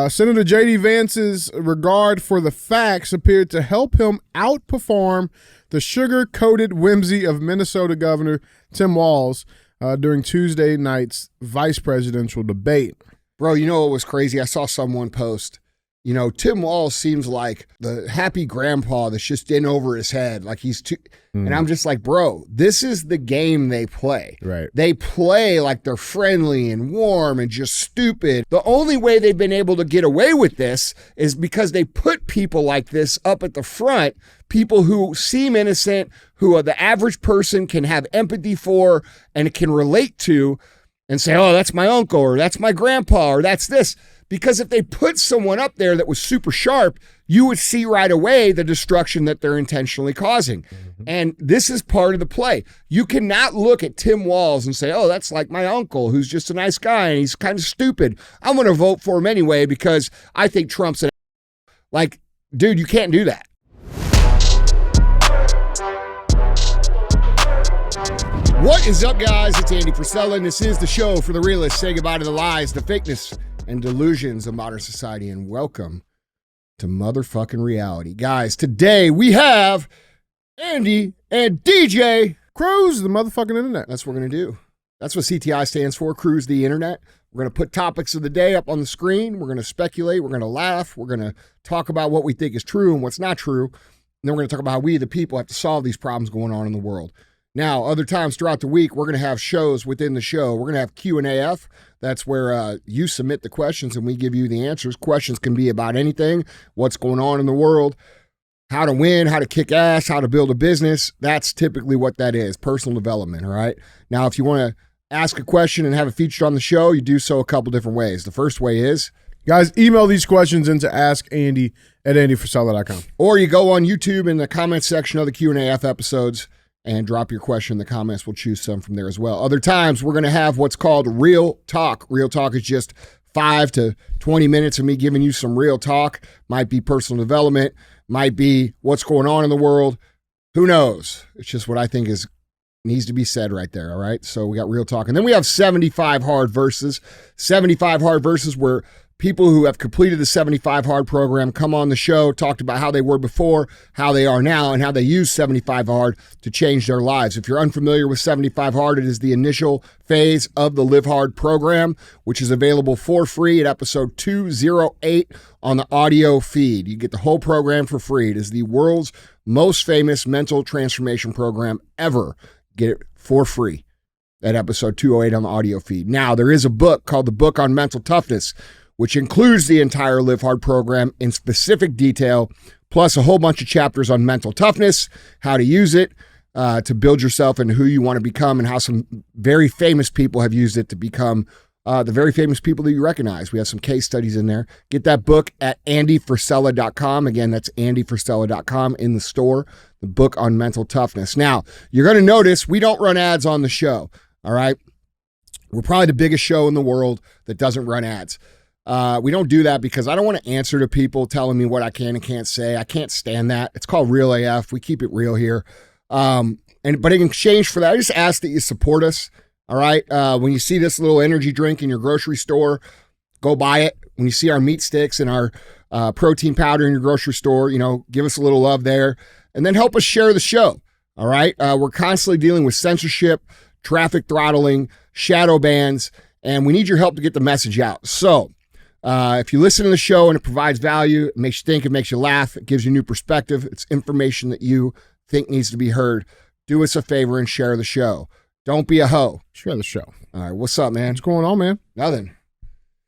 Senator J.D. Vance's regard for the facts appeared to help him outperform the sugar-coated whimsy of Minnesota Governor Tim Walz during Tuesday night's vice presidential debate. Bro, you know what was crazy? I saw someone post, Tim Walz seems like the happy grandpa that's just in over his head. Like he's too, and I'm just like, bro, this is the game they play. Right. They play like they're friendly and warm and just stupid. The only way they've been able to get away with this is because they put people like this up at the front, people who seem innocent, who the average person can have empathy for and can relate to and say, oh, that's my uncle or that's my grandpa or that's this. Because if they put someone up there that was super sharp, you would see right away the destruction that they're intentionally causing. Mm-hmm. And this is part of the play. You cannot look at Tim Walz and say, oh, that's like my uncle who's just a nice guy and he's kind of stupid. I'm going to vote for him anyway because I think Trump's an like, dude, you can't do that. What is up, guys? It's Andy Frisella, and this is the show for the realists. Say goodbye to the lies, the fakeness, and delusions of modern society, and welcome to motherfucking reality. Guys, today we have Andy and DJ Cruise the motherfucking internet. That's what we're going to do. That's what CTI stands for, Cruise the Internet. We're going to put topics of the day up on the screen. We're going to speculate. We're going to laugh. We're going to talk about what we think is true and what's not true. And then we're going to talk about how we, the people, have to solve these problems going on in the world. Now, other times throughout the week, we're going to have shows within the show. We're going to have Q&AF. That's where you submit the questions and we give you the answers. Questions can be about anything, what's going on in the world, how to win, how to kick ass, how to build a business. That's typically what that is, personal development, all right? Now, if you want to ask a question and have it featured on the show, you do so a couple different ways. The first way is, guys, email these questions into askandy@andyfrisella.com. Or you go on YouTube in the comment section of the Q&AF episodes and drop your question in the comments. We'll choose some from there as well. Other times, we're going to have what's called Real Talk. Real Talk is just 5 to 20 minutes of me giving you some real talk. Might be personal development, might be what's going on in the world. Who knows? It's just what I think needs to be said right there, all right? So we got Real Talk. And then we have 75 Hard Verses. 75 Hard Verses where people who have completed the 75 Hard program come on the show, talked about how they were before, how they are now, and how they use 75 Hard to change their lives. If you're unfamiliar with 75 Hard, it is the initial phase of the Live Hard program, which is available for free at episode 208 on the audio feed. You get the whole program for free. It is the world's most famous mental transformation program ever. Get it for free at episode 208 on the audio feed. Now, there is a book called The Book on Mental Toughness, which includes the entire Live Hard program in specific detail, plus a whole bunch of chapters on mental toughness, how to use it to build yourself into who you want to become, and how some very famous people have used it to become the very famous people that you recognize. We have some case studies in there. Get that book at andyfrisella.com. Again, that's andyfrisella.com in the store, the book on mental toughness. Now, you're going to notice we don't run ads on the show, all right? We're probably the biggest show in the world that doesn't run ads. We don't do that because I don't want to answer to people telling me what I can and can't say. I can't stand that. It's called Real AF. We keep it real here. But in exchange for that, I just ask that you support us. All right. When you see this little energy drink in your grocery store, go buy it. When you see our meat sticks and our protein powder in your grocery store, give us a little love there and then help us share the show. All right. We're constantly dealing with censorship, traffic throttling, shadow bans, and we need your help to get the message out. So, if you listen to the show and it provides value, it makes you think, it makes you laugh, it gives you new perspective, it's information that you think needs to be heard, do us a favor and share the show. Don't be a hoe. Share the show. All right, what's up, man? What's going on, man? Nothing.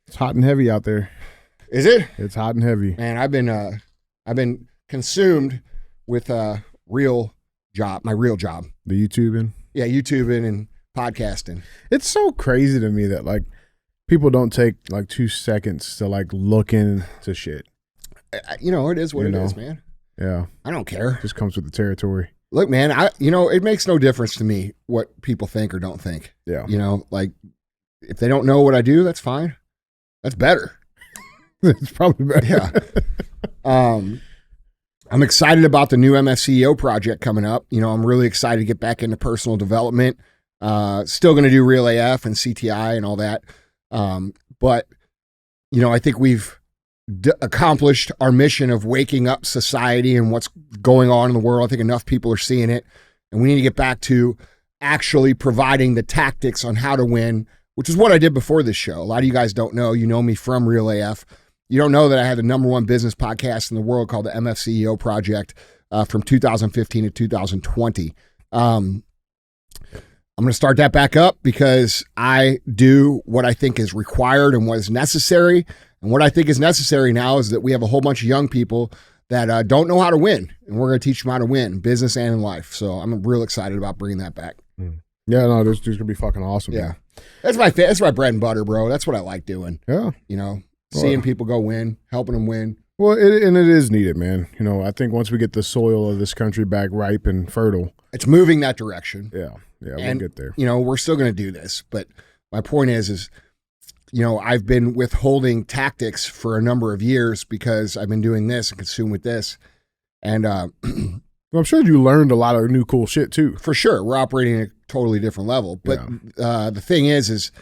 It's hot and heavy out there. Is it? It's hot and heavy. Man, I've been consumed with my real job. The YouTubing? Yeah, YouTubing and podcasting. It's so crazy to me that people don't take 2 seconds to look into shit. It is what it is, man. Yeah. I don't care. It just comes with the territory. Look, man, it makes no difference to me what people think or don't think. Yeah. If they don't know what I do, that's fine. That's better. It's probably better. Yeah. I'm excited about the new MSCEO project coming up. I'm really excited to get back into personal development. Still going to do Real AF and CTI and all that. But I think we've accomplished our mission of waking up society and what's going on in the world. I think enough people are seeing it, and we need to get back to actually providing the tactics on how to win, which is what I did before this show. A lot of you guys don't know. You know me from Real AF. You don't know that I had the #1 business podcast in the world called the MFCEO Project from 2015 to 2020. I'm going to start that back up because I do what I think is required and what is necessary. And what I think is necessary now is that we have a whole bunch of young people that don't know how to win, and we're going to teach them how to win in business and in life. So I'm real excited about bringing that back. Yeah, no, this dude's going to be fucking awesome. Yeah. Man. That's my bread and butter, bro. That's what I like doing. Yeah. You know, seeing people go win, helping them win. Well, it is needed, man. You know, I think once we get the soil of this country back ripe and fertile. It's moving that direction. Yeah, we'll get there. You know, we're still going to do this. But my point is, you know, I've been withholding tactics for a number of years because I've been doing this and consumed with this. And well, I'm sure you learned a lot of new cool shit too. For sure. We're operating at a totally different level. But the thing is,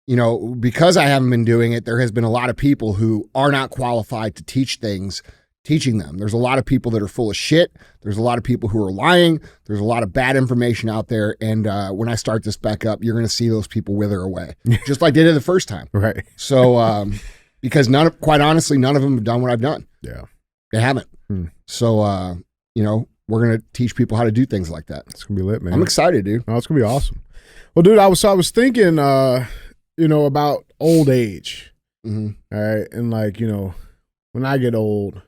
you know, because I haven't been doing it, there has been a lot of people who are not qualified to teach things, teaching them. There's a lot of people that are full of shit. There's a lot of people who are lying. There's a lot of bad information out there. And when I start this back up, you're going to see those people wither away, just like they did the first time. Right. So, because quite honestly, none of them have done what I've done. Yeah. They haven't. So, you know, we're going to teach people how to do things like that. It's going to be lit, man. I'm excited, dude. Oh, it's going to be awesome. Well, dude, I was thinking, you know, about old age. Mm-hmm. All right. And like, you know, when I get old,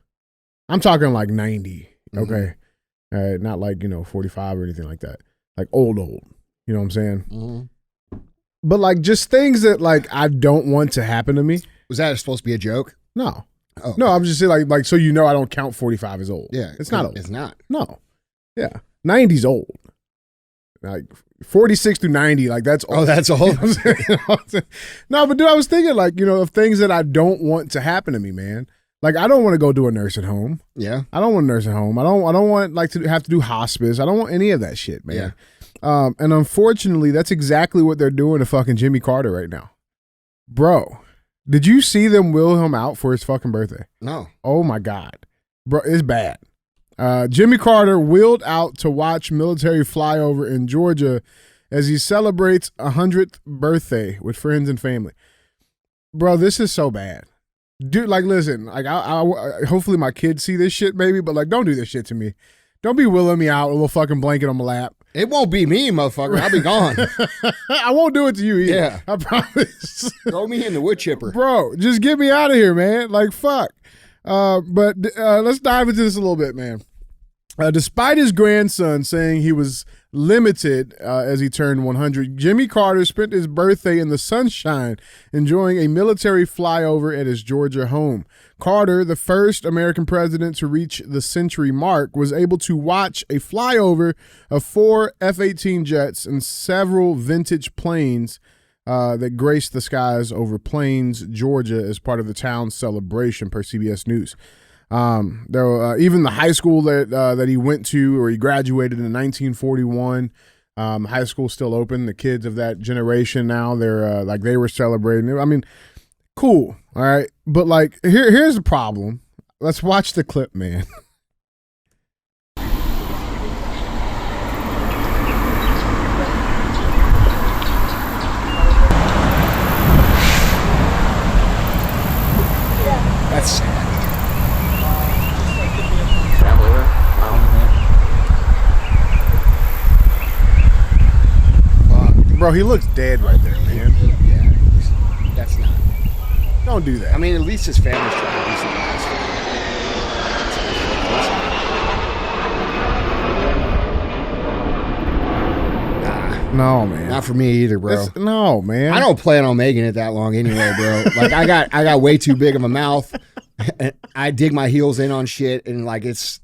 I'm talking like 90. Okay. Mm-hmm. All right. Not like, you know, 45 or anything like that. Like old. You know what I'm saying? Mm-hmm. But like just things that like I don't want to happen to me. Was that supposed to be a joke? No. Oh. No, I'm just saying like so you know I don't count 45 as old. Yeah. It's not old. It's not. No. Yeah. 90's old. Like 46 through 90, like that's old. Oh, that's old. You know what I'm saying? No, but dude, I was thinking like, you know, of things that I don't want to happen to me, man. Like I don't want to go do a nursing home. Yeah. I don't want a nursing home. I don't want like to have to do hospice. I don't want any of that shit, man. Yeah. And unfortunately, that's exactly what they're doing to fucking Jimmy Carter right now. Bro, did you see them wheel him out for his fucking birthday? No. Oh my God. Bro, it's bad. Jimmy Carter wheeled out to watch military flyover in Georgia as he celebrates 100th birthday with friends and family. Bro, this is so bad. Dude, like, listen, like, I hopefully my kids see this shit, maybe, but like, don't do this shit to me. Don't be wheeling me out with a little fucking blanket on my lap. It won't be me, motherfucker. I'll be gone. I won't do it to you either. Yeah. I promise. Throw me in the wood chipper. Bro, just get me out of here, man. Like, fuck. But let's dive into this a little bit, man. Despite his grandson saying he was limited as he turned 100, Jimmy Carter spent his birthday in the sunshine, enjoying a military flyover at his Georgia home. Carter, the first American president to reach the century mark, was able to watch a flyover of 4 F-18 jets and several vintage planes that graced the skies over Plains, Georgia, as part of the town's celebration, per CBS News. There were, even the high school that he went to, or he graduated in 1941, high school's still open. The kids of that generation now, they're like they were celebrating. I mean, cool, all right. But like, here's the problem. Let's watch the clip, man. That's sad. Bro, he looks dead right there, man. Yeah, that's not. Don't do that. I mean, at least his family's trying to do something nice for him. No, man. Not for me either, bro. No, man. I don't plan on making it that long anyway, bro. Like I got way too big of a mouth. I dig my heels in on shit, and like it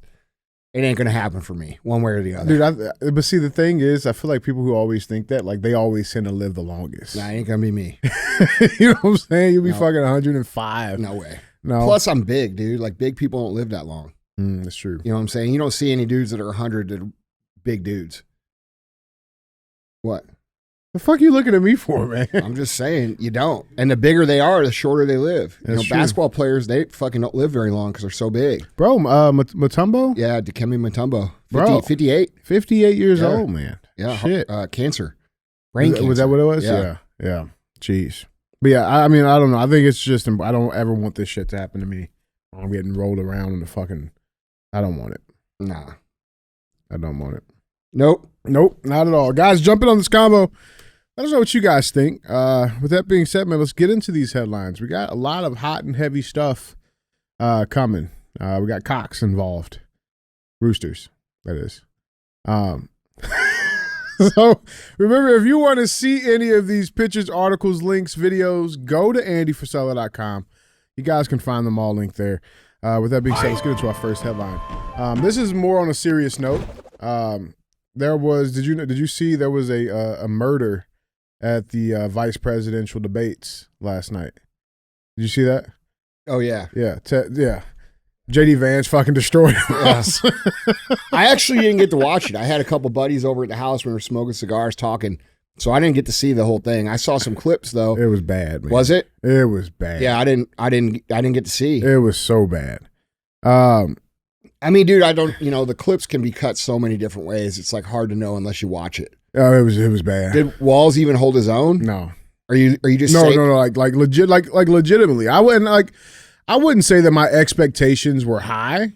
ain't gonna happen for me one way or the other. Dude, but see, the thing is, I feel like people who always think that, like, they always tend to live the longest. Nah, it ain't gonna be me. You know what I'm saying? You'll be fucking 105. No way. No. Plus, I'm big, dude. Like, big people don't live that long. That's true. You know what I'm saying? You don't see any dudes that are 100 that are big dudes. What? The fuck you looking at me for, man? I'm just saying, you don't. And the bigger they are, the shorter they live. That's true. Basketball players, they fucking don't live very long because they're so big. Bro, Mutombo? Yeah, Dikembe Mutombo. Bro. 58. 58 years old, man. Yeah. Shit. Cancer. Brain cancer. Was that what it was? Yeah. Jeez. But yeah, I mean, I don't know. I think it's just, I don't ever want this shit to happen to me. I'm getting rolled around in the fucking, I don't want it. Nah. I don't want it. Nope, not at all. Guys, jumping on this combo. Let us know what you guys think. With that being said, man, let's get into these headlines. We got a lot of hot and heavy stuff coming. We got Cox involved. Roosters, that is. So remember, if you want to see any of these pictures, articles, links, videos, go to andyfrisella.com. You guys can find them all linked there. With that being said, let's get into our first headline. This is more on a serious note. There was, did you see there was a murder at the vice presidential debates last night? Did you see that? Oh yeah. Yeah. Yeah. JD Vance fucking destroyed us. I actually didn't get to watch it. I had a couple buddies over at the house when we were smoking cigars, talking. So I didn't get to see the whole thing. I saw some clips though. It was bad, man. Was it? It was bad. Yeah, I didn't get to see. It was so bad. I mean, dude, the clips can be cut so many different ways. It's like hard to know unless you watch it. Oh, it was bad. Did Walls even hold his own? No. Are you just no, like legit, like legitimately. I wouldn't say that my expectations were high,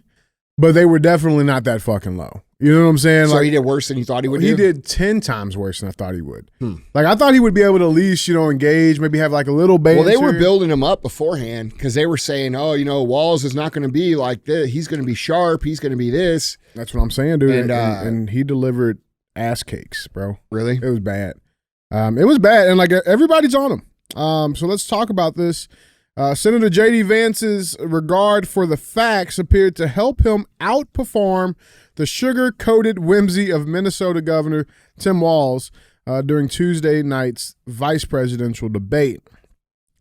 but they were definitely not that fucking low. You know what I'm saying? So he did worse than you thought he would. He did 10 times worse than I thought he would. Hmm. Like I thought he would be able to at least, engage, maybe have like a little banter. Well, they were building him up beforehand because they were saying, "Oh, Walls is not going to be like this. He's going to be sharp. He's going to be this." That's what I'm saying, dude. And he delivered ass cakes, bro. Really? It was bad. It was bad, and like everybody's on him. So let's talk about this. Senator J.D. Vance's regard for the facts appeared to help him outperform the sugar-coated whimsy of Minnesota Governor Tim Walz during Tuesday night's vice presidential debate.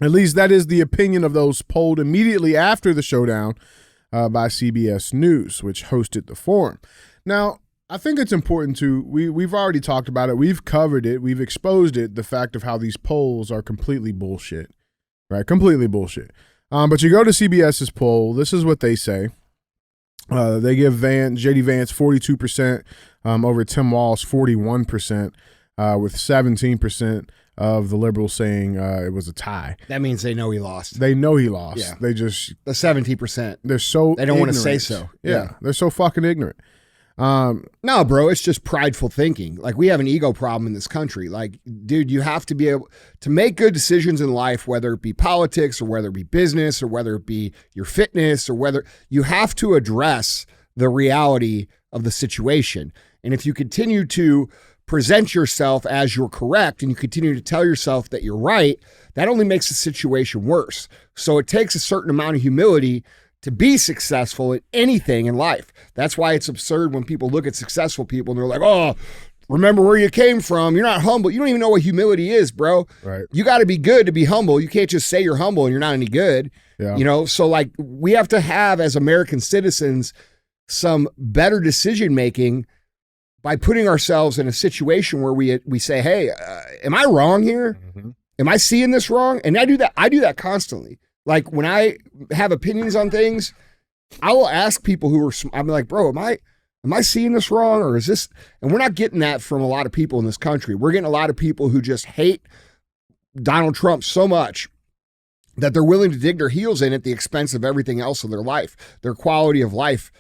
At least that is the opinion of those polled immediately after the showdown by CBS News, which hosted the forum. Now, I think it's important we've already talked about it. We've covered it. We've exposed it, the fact of how these polls are completely bullshit. Right, completely bullshit. But you go to CBS's poll. This is what they say. They give JD Vance 42% over Tim Walz 41%, with 17% of the liberals saying it was a tie. That means they know he lost. They know he lost. Yeah. They just the 70%. They're so they don't want to ignorant. say so. Yeah, they're so fucking ignorant. No, bro, it's just prideful thinking. Like, we have an ego problem in this country. Like, dude, you have to be able to make good decisions in life, whether it be politics or whether it be business or whether it be your fitness or whether you have to address the reality of the situation. And if you continue to present yourself as you're correct and you continue to tell yourself that you're right, that only makes the situation worse. So it takes a certain amount of humility to be successful at anything in life. That's why it's absurd when people look at successful people and they're like, "Oh, remember where you came from. You're not humble." You don't even know what humility is, bro. Right. You got to be good to be humble. You can't just say you're humble and you're not any good. Yeah. So like we have to have, as American citizens, some better decision making by putting ourselves in a situation where we say, "Hey, am I wrong here? Mm-hmm. Am I seeing this wrong?" And I do that constantly. Like when I have opinions on things, I will ask people I'm like, "Bro, am I seeing this wrong, or is this?" And we're not getting that from a lot of people in this country. We're getting a lot of people who just hate Donald Trump so much that they're willing to dig their heels in at the expense of everything else in their life, their quality of life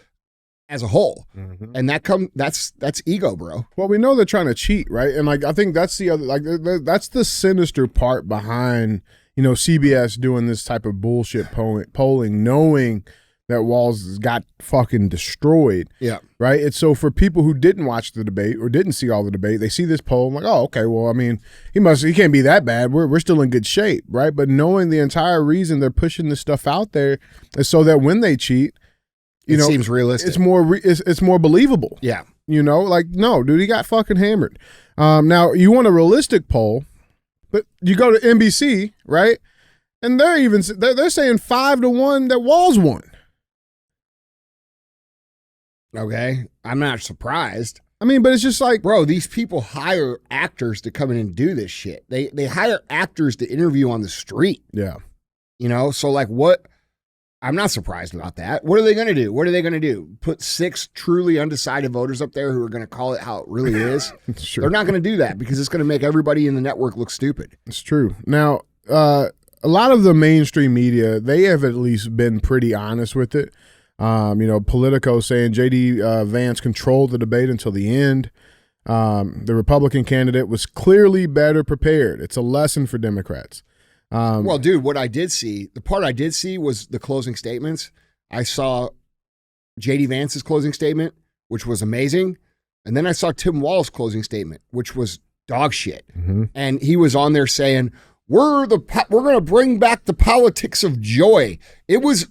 as a whole. Mm-hmm. And that's ego, bro. Well, we know they're trying to cheat, right? And like I think that's the other, that's the sinister part behind CBS doing this type of bullshit polling, knowing that Walz got fucking destroyed. Yeah. Right? It's so for people who didn't watch the debate or didn't see all the debate, they see this poll and like, "Oh, okay, well, I mean, he can't be that bad. We're still in good shape," right? But knowing the entire reason they're pushing this stuff out there is so that when they cheat, it seems realistic. It's more believable. Yeah. Like, no, dude, he got fucking hammered. Now you want a realistic poll, but you go to NBC, right? And they're saying 5-1 that Walz won. Okay. I'm not surprised. I mean, but it's just like, bro, these people hire actors to come in and do this shit. They hire actors to interview on the street. yeah. You know, so like what? I'm not surprised about that. What are they going to do? What are they going to do? Put 6 truly undecided voters up there who are going to call it how it really is? It's true. They're not going to do that because it's going to make everybody in the network look stupid. It's true. Now, a lot of the mainstream media, they have at least been pretty honest with it. Politico saying J.D. Vance controlled the debate until the end. The Republican candidate was clearly better prepared. It's a lesson for Democrats. Well, dude, what I did see, the part I did see was the closing statements. I saw J.D. Vance's closing statement, which was amazing. And then I saw Tim Walz's closing statement, which was dog shit. Mm-hmm. And he was on there saying, we're going to bring back the politics of joy. It was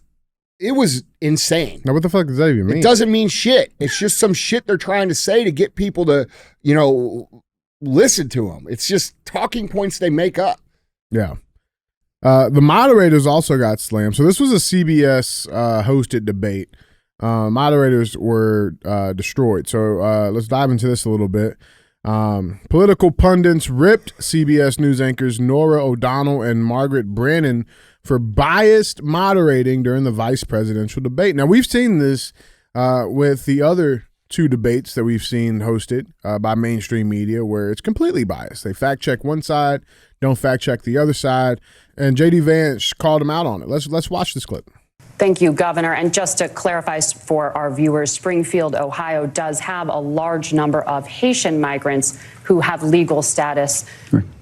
insane. Now, what the fuck does that even mean? It doesn't mean shit. It's just some shit they're trying to say to get people to, listen to them. It's just talking points they make up. Yeah. The moderators also got slammed. So this was a CBS hosted debate. Moderators were destroyed. So let's dive into this a little bit. Political pundits ripped CBS News anchors Nora O'Donnell and Margaret Brennan for biased moderating during the vice presidential debate. Now, we've seen this with the other 2 debates that we've seen hosted by mainstream media where it's completely biased. They fact check one side, don't fact check the other side, and J.D. Vance called him out on it. Let's watch this clip. Thank you, Governor. And just to clarify for our viewers, Springfield, Ohio does have a large number of Haitian migrants who have legal status,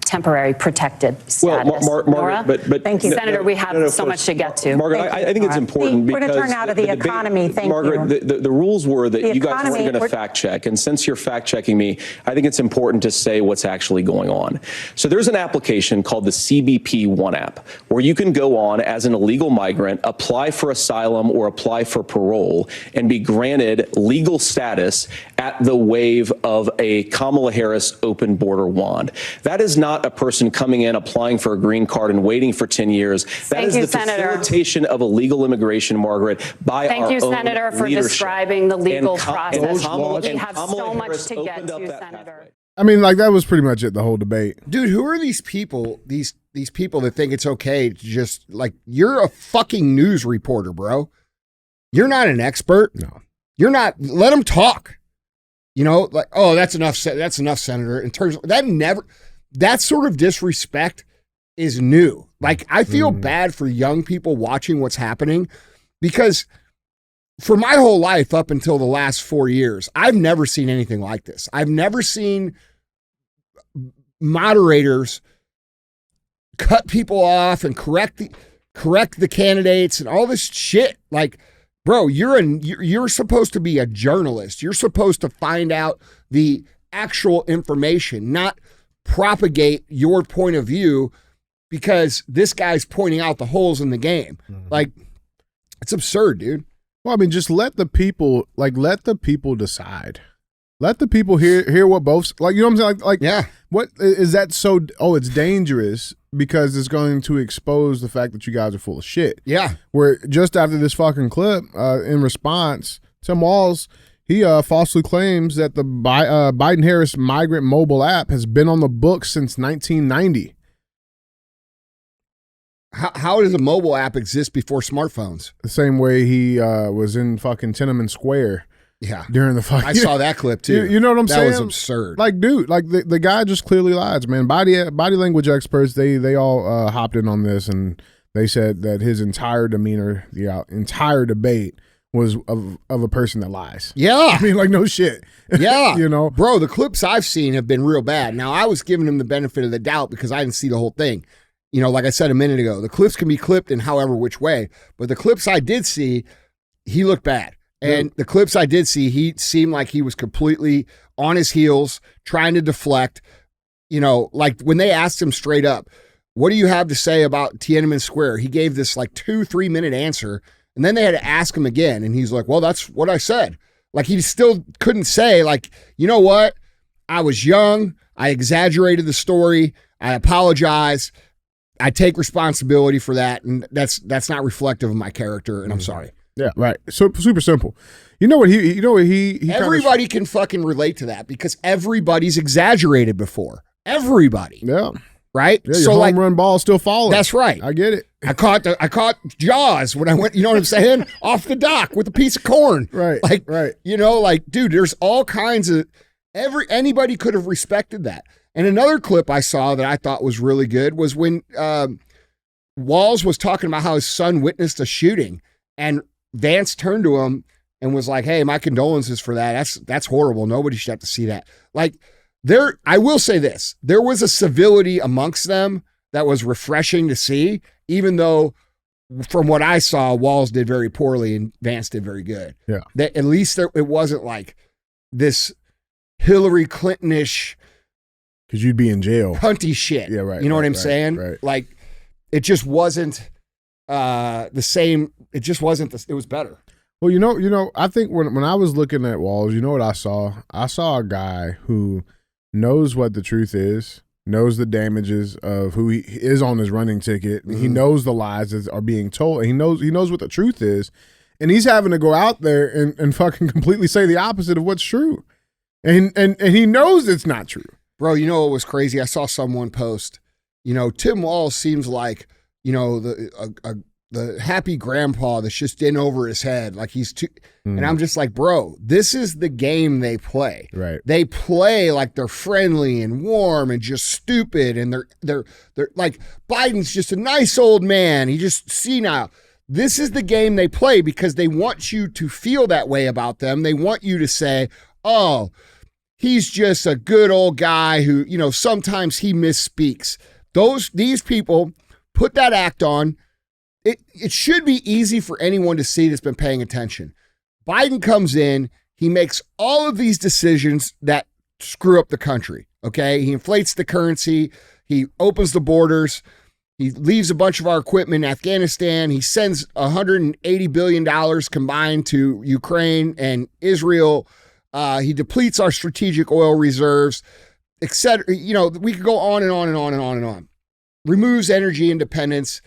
temporary protected status. Well, Margaret, but thank you, Senator. We have so much to get to. Margaret, I think it's important we're because going to turn out of the economy. Thank Margaret, you. the rules were that you guys weren't going to fact check, and since you're fact checking me, I think it's important to say what's actually going on. So there's an application called the CBP One app where you can go on as an illegal migrant, apply for asylum or apply for parole, and be granted legal status at the wave of a Kamala Harris open border wand. That is not a person coming in, applying for a green card and waiting for 10 years. That is the facilitation of illegal immigration, Margaret, by our own leadership. Thank you, Senator, for describing the legal process. We have so much to get to, Senator. I mean, like, that was pretty much it, the whole debate. Dude, who are these people, these people that think it's okay to just, like, you're a fucking news reporter, bro. You're not an expert. No. You're not, let them talk. Like, oh, that's enough, Senator. In terms of, that sort of disrespect is new. Like, I feel bad for young people watching what's happening because for my whole life up until the last 4 years, I've never seen anything like this. I've never seen moderators cut people off and correct the candidates and all this shit. Like, bro, you're supposed to be a journalist. You're supposed to find out the actual information, not propagate your point of view because this guy's pointing out the holes in the game. Like, it's absurd, dude. Well, I mean, just let the people decide. Let the people hear what both, like, you know what I'm saying? Like, yeah. What is that so, it's dangerous because it's going to expose the fact that you guys are full of shit. Yeah. Where just after this fucking clip, in response, Tim Walz, he falsely claims that the Biden-Harris migrant mobile app has been on the books since 1990. How does a mobile app exist before smartphones? The same way he was in fucking Tiananmen Square. Yeah. During the fucking, I saw that clip too. You know what I'm saying? That was absurd. Like, dude, like the guy just clearly lies, man. Body language experts, they all hopped in on this and they said that his entire demeanor, the entire debate was of a person that lies. Yeah. I mean, like, no shit. Yeah. Bro, the clips I've seen have been real bad. Now, I was giving him the benefit of the doubt because I didn't see the whole thing. Like I said a minute ago, the clips can be clipped in however which way, but the clips I did see, he looked bad. And the clips I did see, he seemed like he was completely on his heels, trying to deflect. Like when they asked him straight up, what do you have to say about Tiananmen Square? He gave this like 2-3 minute answer. And then they had to ask him again. And he's like, well, that's what I said. Like he still couldn't say, like, you know what? I was young. I exaggerated the story. I apologize. I take responsibility for that. And that's not reflective of my character. And I'm sorry. Yeah, right. So super simple. You know what he Everybody can fucking relate to that because everybody's exaggerated before. Everybody. Yeah. Right? Yeah, your home run ball still falling. That's right. I get it. I caught Jaws when I went, you know what I'm saying? Off the dock with a piece of corn. Right. Like, right. You know, like, dude, there's all kinds of anybody could have respected that. And another clip I saw that I thought was really good was when Walz was talking about how his son witnessed a shooting, and Vance turned to him and was like, "Hey, my condolences for that. That's horrible. Nobody should have to see that." Like, I will say this: there was a civility amongst them that was refreshing to see, even though, from what I saw, Walz did very poorly and Vance did very good. Yeah. That at least it wasn't like this Hillary Clinton-ish, because you'd be in jail, punty shit. Yeah, right. You know right, what I'm right, saying? Right. Like, it just wasn't the same. It just wasn't. It was better. Well, you know, I think when I was looking at Walz, you know what I saw? I saw a guy who knows what the truth is, knows the damages of who he is on his running ticket. Mm-hmm. He knows the lies that are being told. And he knows what the truth is, and he's having to go out there and fucking completely say the opposite of what's true, and he knows it's not true. Bro, you know what was crazy? I saw someone post, you know, Tim Walz seems like, you know, the happy grandpa that's just in over his head, like he's too. And I'm just like, bro, this is the game they play. Right. They play like they're friendly and warm and just stupid, and they're like, Biden's just a nice old man. He just senile. This is the game they play because they want you to feel that way about them. They want you to say, oh, he's just a good old guy who, you know, sometimes he misspeaks. These people put that act on. It should be easy for anyone to see that's been paying attention. Biden comes in, he makes all of these decisions that screw up the country, okay? He inflates the currency, he opens the borders, he leaves a bunch of our equipment in Afghanistan, he sends $180 billion combined to Ukraine and Israel, he depletes our strategic oil reserves, etc. You know, we could go on and on and on and on and on. Removes energy independence.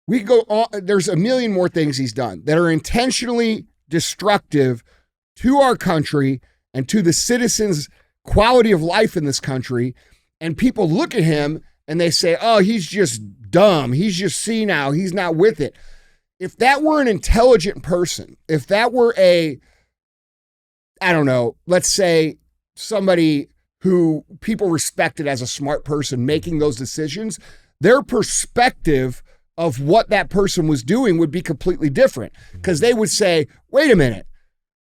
We could go on. There's a million more things he's done that are intentionally destructive to our country and to the citizens' quality of life in this country. And people look at him and they say, oh, he's just dumb. He's just senile. He's not with it. If that were an intelligent person, if that were I don't know, let's say somebody who people respected as a smart person making those decisions, their perspective of what that person was doing would be completely different, because they would say, wait a minute,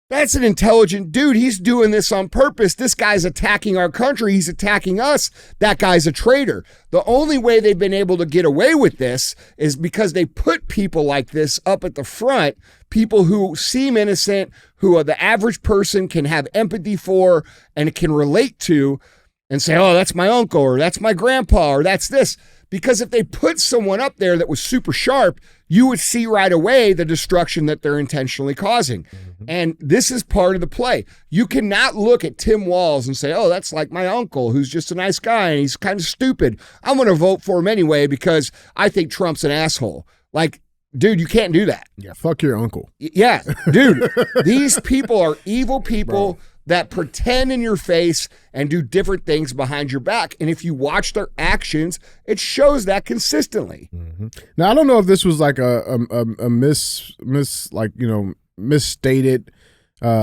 that's an intelligent dude. He's doing this on purpose. This guy's attacking our country. He's attacking us. That guy's a traitor. The only way they've been able to get away with this is because they put people like this up at the front, people who seem innocent, who the average person can have empathy for and can relate to, and say, oh, that's my uncle, or that's my grandpa, or that's this. Because if they put someone up there that was super sharp, you would see right away the destruction that they're intentionally causing. Mm-hmm. And this is part of the play. You cannot look at Tim Walz and say, oh, that's like my uncle who's just a nice guy and he's kind of stupid. I'm going to vote for him anyway because I think Trump's an asshole. Like, dude, you can't do that. Yeah, fuck your uncle. Yeah, dude, these people are evil people. Bro. That pretend in your face and do different things behind your back. And if you watch their actions, it shows that consistently. Mm-hmm. Now, I don't know if this was like a misstated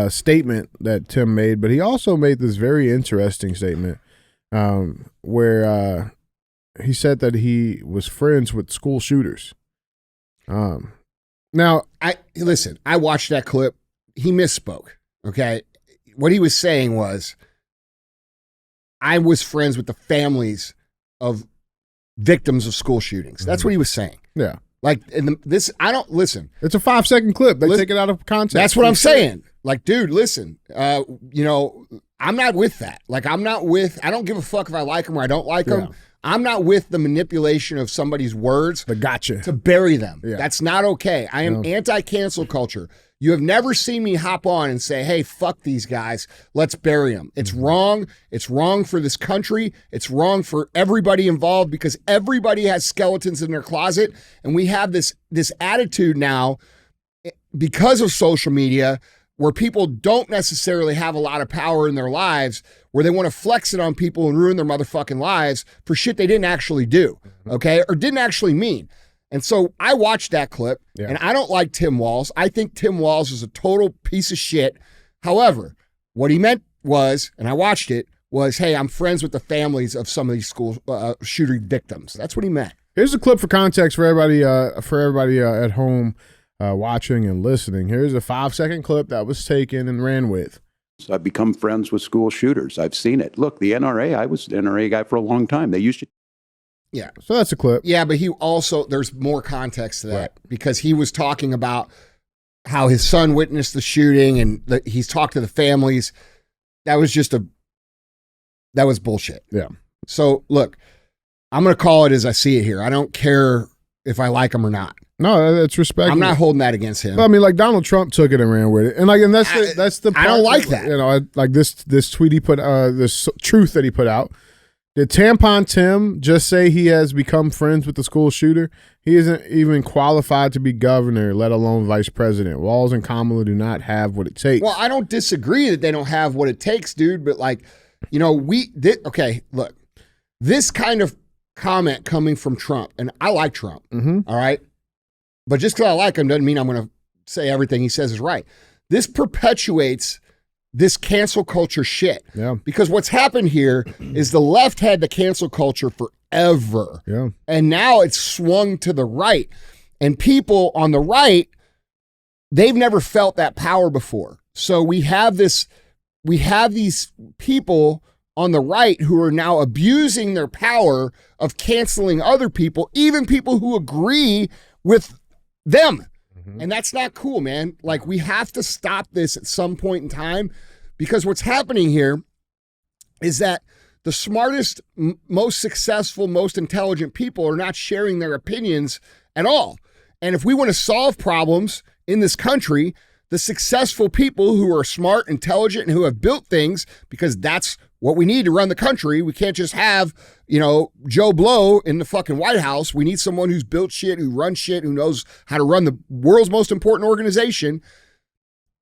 statement that Tim made, but he also made this very interesting statement where he said that he was friends with school shooters. Now, I watched that clip. He misspoke, okay? What he was saying was, I was friends with the families of victims of school shootings. That's what he was saying. Yeah. Like, I don't listen. It's a 5-second clip. They take it out of context. That's what I'm saying. Like, dude, listen, you know, I'm not with that. Like, I don't give a fuck if I like them or I don't like them. I'm not with the manipulation of somebody's words. The gotcha. To bury them. Yeah. That's not okay. I am anti-cancel culture. You have never seen me hop on and say, hey, fuck these guys. Let's bury them. It's wrong. It's wrong for this country. It's wrong for everybody involved because everybody has skeletons in their closet. And we have this attitude now because of social media, where people don't necessarily have a lot of power in their lives, where they want to flex it on people and ruin their motherfucking lives for shit they didn't actually do, okay, or didn't actually mean. And so I watched that clip, and I don't like Tim Walz. I think Tim Walz is a total piece of shit. However, what he meant was, and I watched it, was, hey, I'm friends with the families of some of these school shooting victims. That's what he meant. Here's a clip for context for everybody at home watching and listening. Here's a 5-second clip that was taken and ran with. So I've become friends with school shooters. I've seen it. Look, the NRA, I was an NRA guy for a long time. They used to. Yeah. So that's a clip. Yeah, but he also, there's more context to that because he was talking about how his son witnessed the shooting and he's talked to the families. That was that was bullshit. Yeah. So look, I'm going to call it as I see it here. I don't care if I like him or not. No, that's respectful. I'm not holding that against him. But I mean, like Donald Trump took it and ran with it, and that's the part I don't like that. You know, like this tweet he put, this truth that he put out. Did Tampon Tim just say he has become friends with the school shooter? He isn't even qualified to be governor, let alone vice president. Walz and Kamala do not have what it takes. Well, I don't disagree that they don't have what it takes, dude. But like, you know, okay, look, this kind of comment coming from Trump, and I like Trump, all right? But just because I like him doesn't mean I'm going to say everything he says is right. This perpetuates this cancel culture shit. Yeah. Because what's happened here is the left had the cancel culture forever. Yeah. And now it's swung to the right. And people on the right, they've never felt that power before. So we have these people on the right who are now abusing their power of canceling other people, even people who agree with them. And that's not cool, man. Like, we have to stop this at some point in time, because what's happening here is that the smartest, most successful, most intelligent people are not sharing their opinions at all. And if we want to solve problems in this country, the successful people who are smart, intelligent, and who have built things, because that's what we need to run the country. We can't just have, you know, Joe Blow in the fucking White House. We need someone who's built shit, who runs shit, who knows how to run the world's most important organization.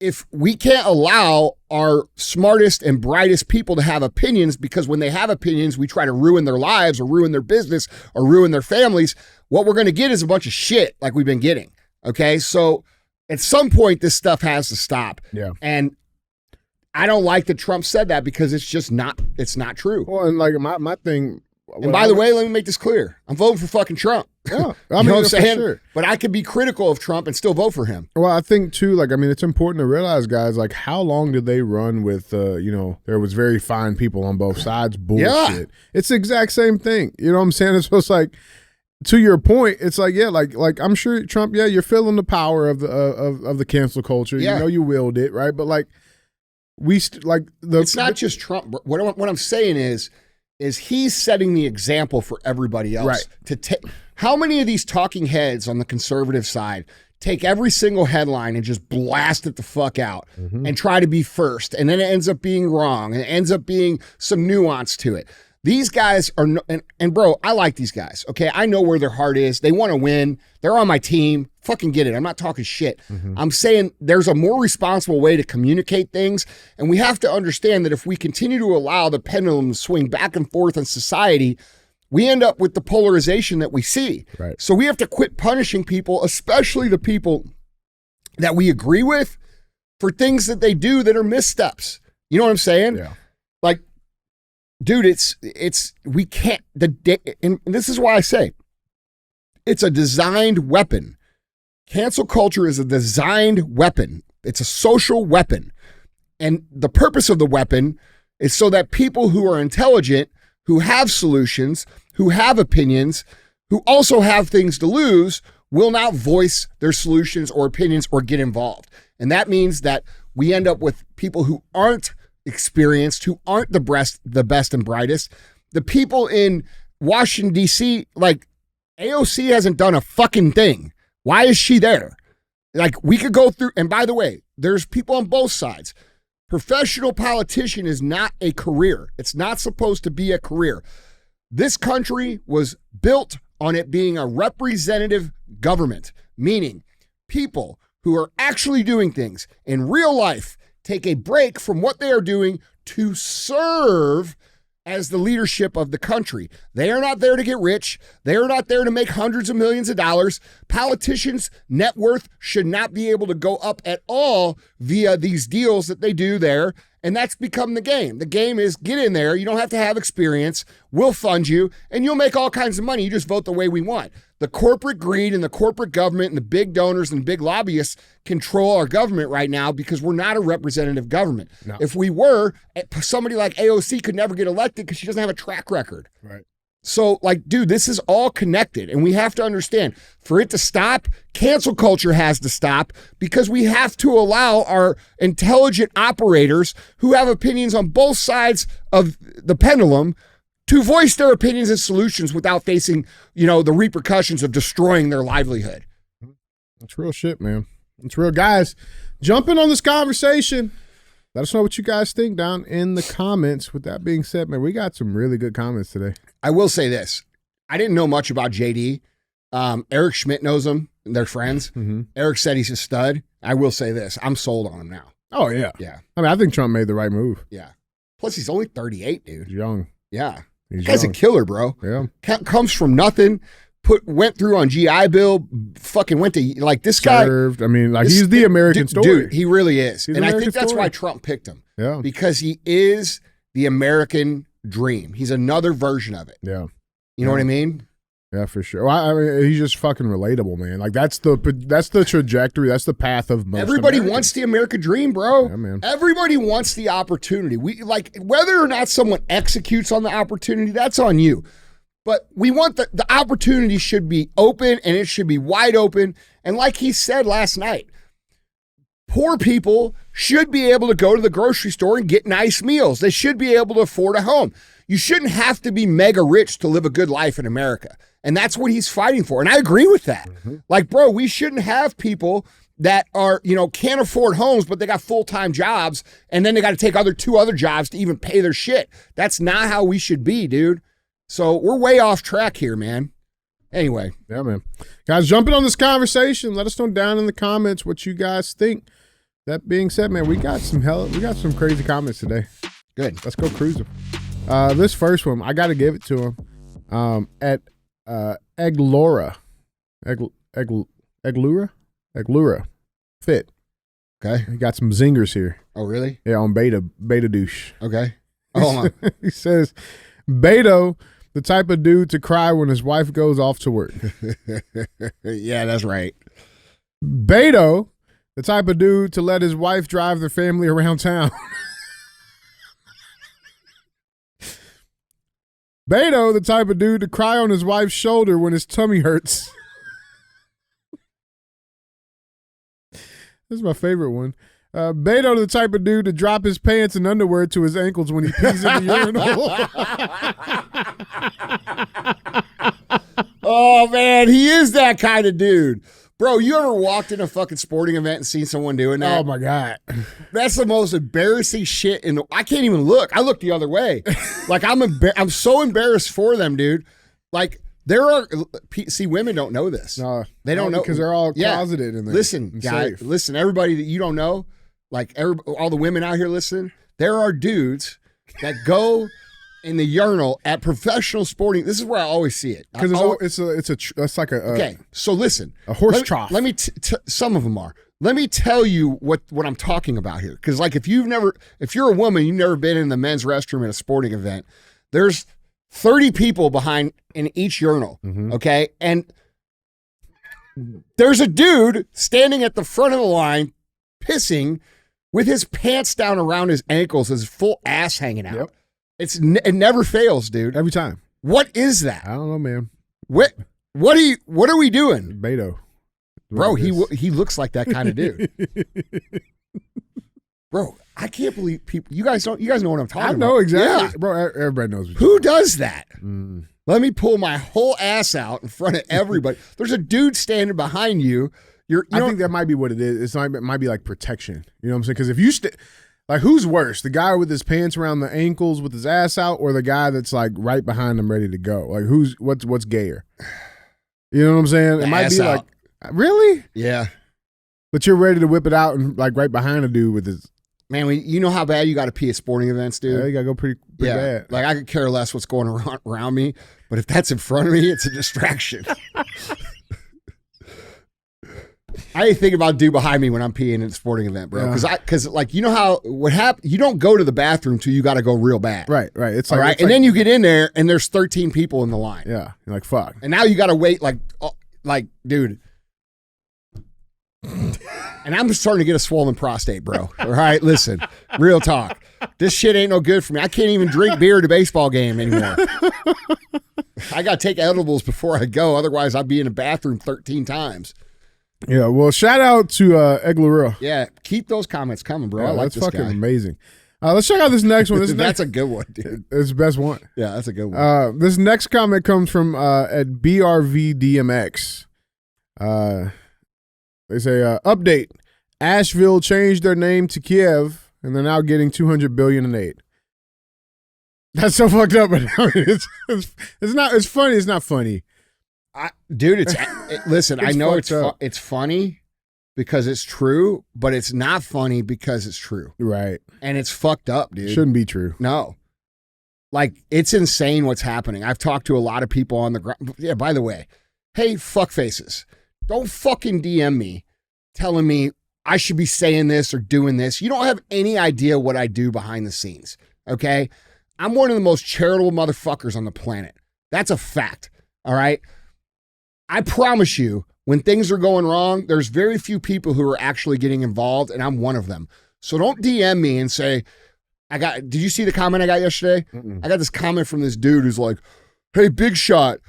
If we can't allow our smartest and brightest people to have opinions, because when they have opinions, we try to ruin their lives or ruin their business or ruin their families, what we're going to get is a bunch of shit like we've been getting. Okay. So at some point, this stuff has to stop. Yeah. And I don't like that Trump said that, because it's not true. Well, and like my thing. And by the way, let me make this clear. I'm voting for fucking Trump. Yeah, I you mean, know what I'm saying? sure. But I could be critical of Trump and still vote for him. Well, I think too, like, I mean, it's important to realize, guys, like, how long did they run with, you know, there was very fine people on both sides bullshit. Yeah. It's the exact same thing. You know what I'm saying? It's just like, to your point, it's like, yeah, like I'm sure Trump, yeah, you're feeling the power of the of the cancel culture. Yeah. You know, you willed it, right? But like, it's not just Trump. What I'm saying is he's setting the example for everybody else. Right. To take. How many of these talking heads on the conservative side take every single headline and just blast it the fuck out and try to be first, and then it ends up being wrong, and it ends up being some nuance to it? These guys are, and bro, I like these guys, okay? I know where their heart is. They want to win. They're on my team. Fucking get it. I'm not talking shit. I'm saying there's a more responsible way to communicate things, and we have to understand that if we continue to allow the pendulum to swing back and forth in society, we end up with the polarization that we see. Right. So we have to quit punishing people, especially the people that we agree with, for things that they do that are missteps. You know what I'm saying? Yeah. Like, dude, we can't, and this is why I say it's a designed weapon. Cancel culture is a designed weapon. It's a social weapon. And the purpose of the weapon is so that people who are intelligent, who have solutions, who have opinions, who also have things to lose, will not voice their solutions or opinions or get involved. And that means that we end up with people who aren't experienced, who aren't the best and brightest. The people in Washington, D.C., like, AOC hasn't done a fucking thing. Why is she there? Like, we could go through, and by the way, there's people on both sides. Professional politician is not a career. It's not supposed to be a career. This country was built on it being a representative government, meaning people who are actually doing things in real life take a break from what they are doing to serve as the leadership of the country. They are not there to get rich. They are not there to make hundreds of millions of dollars. Politicians' net worth should not be able to go up at all via these deals that they do there. And that's become the game. The game is get in there. You don't have to have experience. We'll fund you and you'll make all kinds of money. You just vote the way we want. The corporate greed and the corporate government and the big donors and the big lobbyists control our government right now because we're not a representative government. No. If we were, somebody like AOC could never get elected because she doesn't have a track record. Right. So, like, dude, this is all connected, and we have to understand, for it to stop, cancel culture has to stop because we have to allow our intelligent operators who have opinions on both sides of the pendulum to voice their opinions and solutions without facing, the repercussions of destroying their livelihood. It's real shit, man. It's real. Guys, jump in on this conversation. Let us know what you guys think down in the comments. With that being said, man, we got some really good comments today. I will say this. I didn't know much about JD. Eric Schmidt knows him. They're friends. Mm-hmm. Eric said he's a stud. I will say this. I'm sold on him now. Oh, yeah. Yeah. I mean, I think Trump made the right move. Yeah. Plus, he's only 38, dude. He's young. Yeah. He's Guy's young. a killer, bro. Yeah. Comes from nothing. Went through on GI Bill. Fucking went to, like, this guy. Served. I mean, like, he's the American story. Dude, he really is. He's And the I think American that's story. why Trump picked him. Yeah. Because he is the American dream. He's another version of it. Yeah. You know what I mean? Yeah, for sure. Well, I mean, he's just fucking relatable, man. Like that's the trajectory. That's the path of most. Everybody Americans. wants the American dream, bro. Yeah, man. Everybody wants the opportunity. We like whether or not someone executes on the opportunity, that's on you. But we want the opportunity should be open and it should be wide open. And like he said last night, poor people should be able to go to the grocery store and get nice meals. They should be able to afford a home. You shouldn't have to be mega rich to live a good life in America. And that's what he's fighting for. And I agree with that. Mm-hmm. Like, bro, we shouldn't have people that are, can't afford homes, but they got full-time jobs. And then they got to take two other jobs to even pay their shit. That's not how we should be, dude. So we're way off track here, man. Anyway. Yeah, man. Guys, jumping on this conversation. Let us know down in the comments what you guys think. That being said, man, we got some crazy comments today. Good. Let's go cruising. This first one, I got to give it to him. At Eglura Fit. Okay. He got some zingers here. Oh, really? Yeah, on Beta douche. Okay. Hold on. He says, Beto, the type of dude to cry when his wife goes off to work. Yeah, that's right. Beto, the type of dude to let his wife drive their family around town. Beto, the type of dude to cry on his wife's shoulder when his tummy hurts. This is my favorite one. Beto, the type of dude to drop his pants and underwear to his ankles when he pees in the urinal. Oh, man, he is that kind of dude. Bro, you ever walked in a fucking sporting event and seen someone doing that? Oh, my God. That's the most embarrassing shit I can't even look. I look the other way. Like, I'm so embarrassed for them, dude. Like, women don't know this. No, they don't know. Because they're all closeted in there. Listen, guys, listen, everybody that you don't know, like all the women out here listening, there are dudes that go in the urinal at professional sporting. This is where I always see it. Because it's like a okay. So listen, a horse trough. Let me some of them are. Let me tell you what I'm talking about here. Because like if you're a woman, you've never been in the men's restroom at a sporting event. There's 30 people behind in each urinal. Mm-hmm. Okay, and there's a dude standing at the front of the line, pissing with his pants down around his ankles, his full ass hanging out. Yep. It never fails, dude. Every time. What is that? I don't know, man. What are we doing? Beto. Bro, he looks like that kind of dude. Bro, I can't believe people. You guys know what I'm talking about. I know exactly. Yeah. Bro, everybody knows. Who does that? Let me pull my whole ass out in front of everybody. There's a dude standing behind you. I think that might be what it is. It might be like protection. You know what I'm saying? Because if you like, who's worse, the guy with his pants around the ankles with his ass out, or the guy that's like right behind him ready to go? Like, what's gayer? You know what I'm saying? It might be out. like, really? Yeah. But you're ready to whip it out and like right behind a dude with his. Man, you know how bad you got to pee at sporting events, dude? Yeah, you gotta go pretty bad. Like I could care less what's going around me, but if that's in front of me, it's a distraction. I ain't think about dude behind me when I'm peeing at a sporting event, bro. Because like you know how what happened? You don't go to the bathroom till you got to go real bad. Right. It's all like, right, and then you get in there and there's 13 people in the line. Yeah, you're like fuck. And now you got to wait like dude. And I'm starting to get a swollen prostate, bro. All right, listen, real talk. This shit ain't no good for me. I can't even drink beer at a baseball game anymore. I got to take edibles before I go. Otherwise, I'd be in the bathroom 13 times. Yeah, well, shout out to Egg Lorilla. Yeah, keep those comments coming, bro. Yeah, I like that's this fucking guy. Let's check out this next one. That's a good one, dude. It's the best one. Yeah, that's a good one. This next comment comes from at BRVDMX. They say, update. Asheville changed their name to Kiev, and they're now getting $200 billion in aid. That's so fucked up, but I mean, it's not. It's funny. It's not funny. Dude, listen. I know fucked it's funny because it's true, but it's not funny because it's true. Right. And it's fucked up, dude. Shouldn't be true. No. Like, it's insane what's happening. I've talked to a lot of people on the ground. Yeah, by the way, hey, fuckfaces, don't fucking DM me telling me I should be saying this or doing this. You don't have any idea what I do behind the scenes, okay? I'm one of the most charitable motherfuckers on the planet. That's a fact, all right? I promise you, when things are going wrong, there's very few people who are actually getting involved, and I'm one of them. So don't DM me and say, did you see the comment I got yesterday? I got this comment from this dude who's like, hey, Big Shot,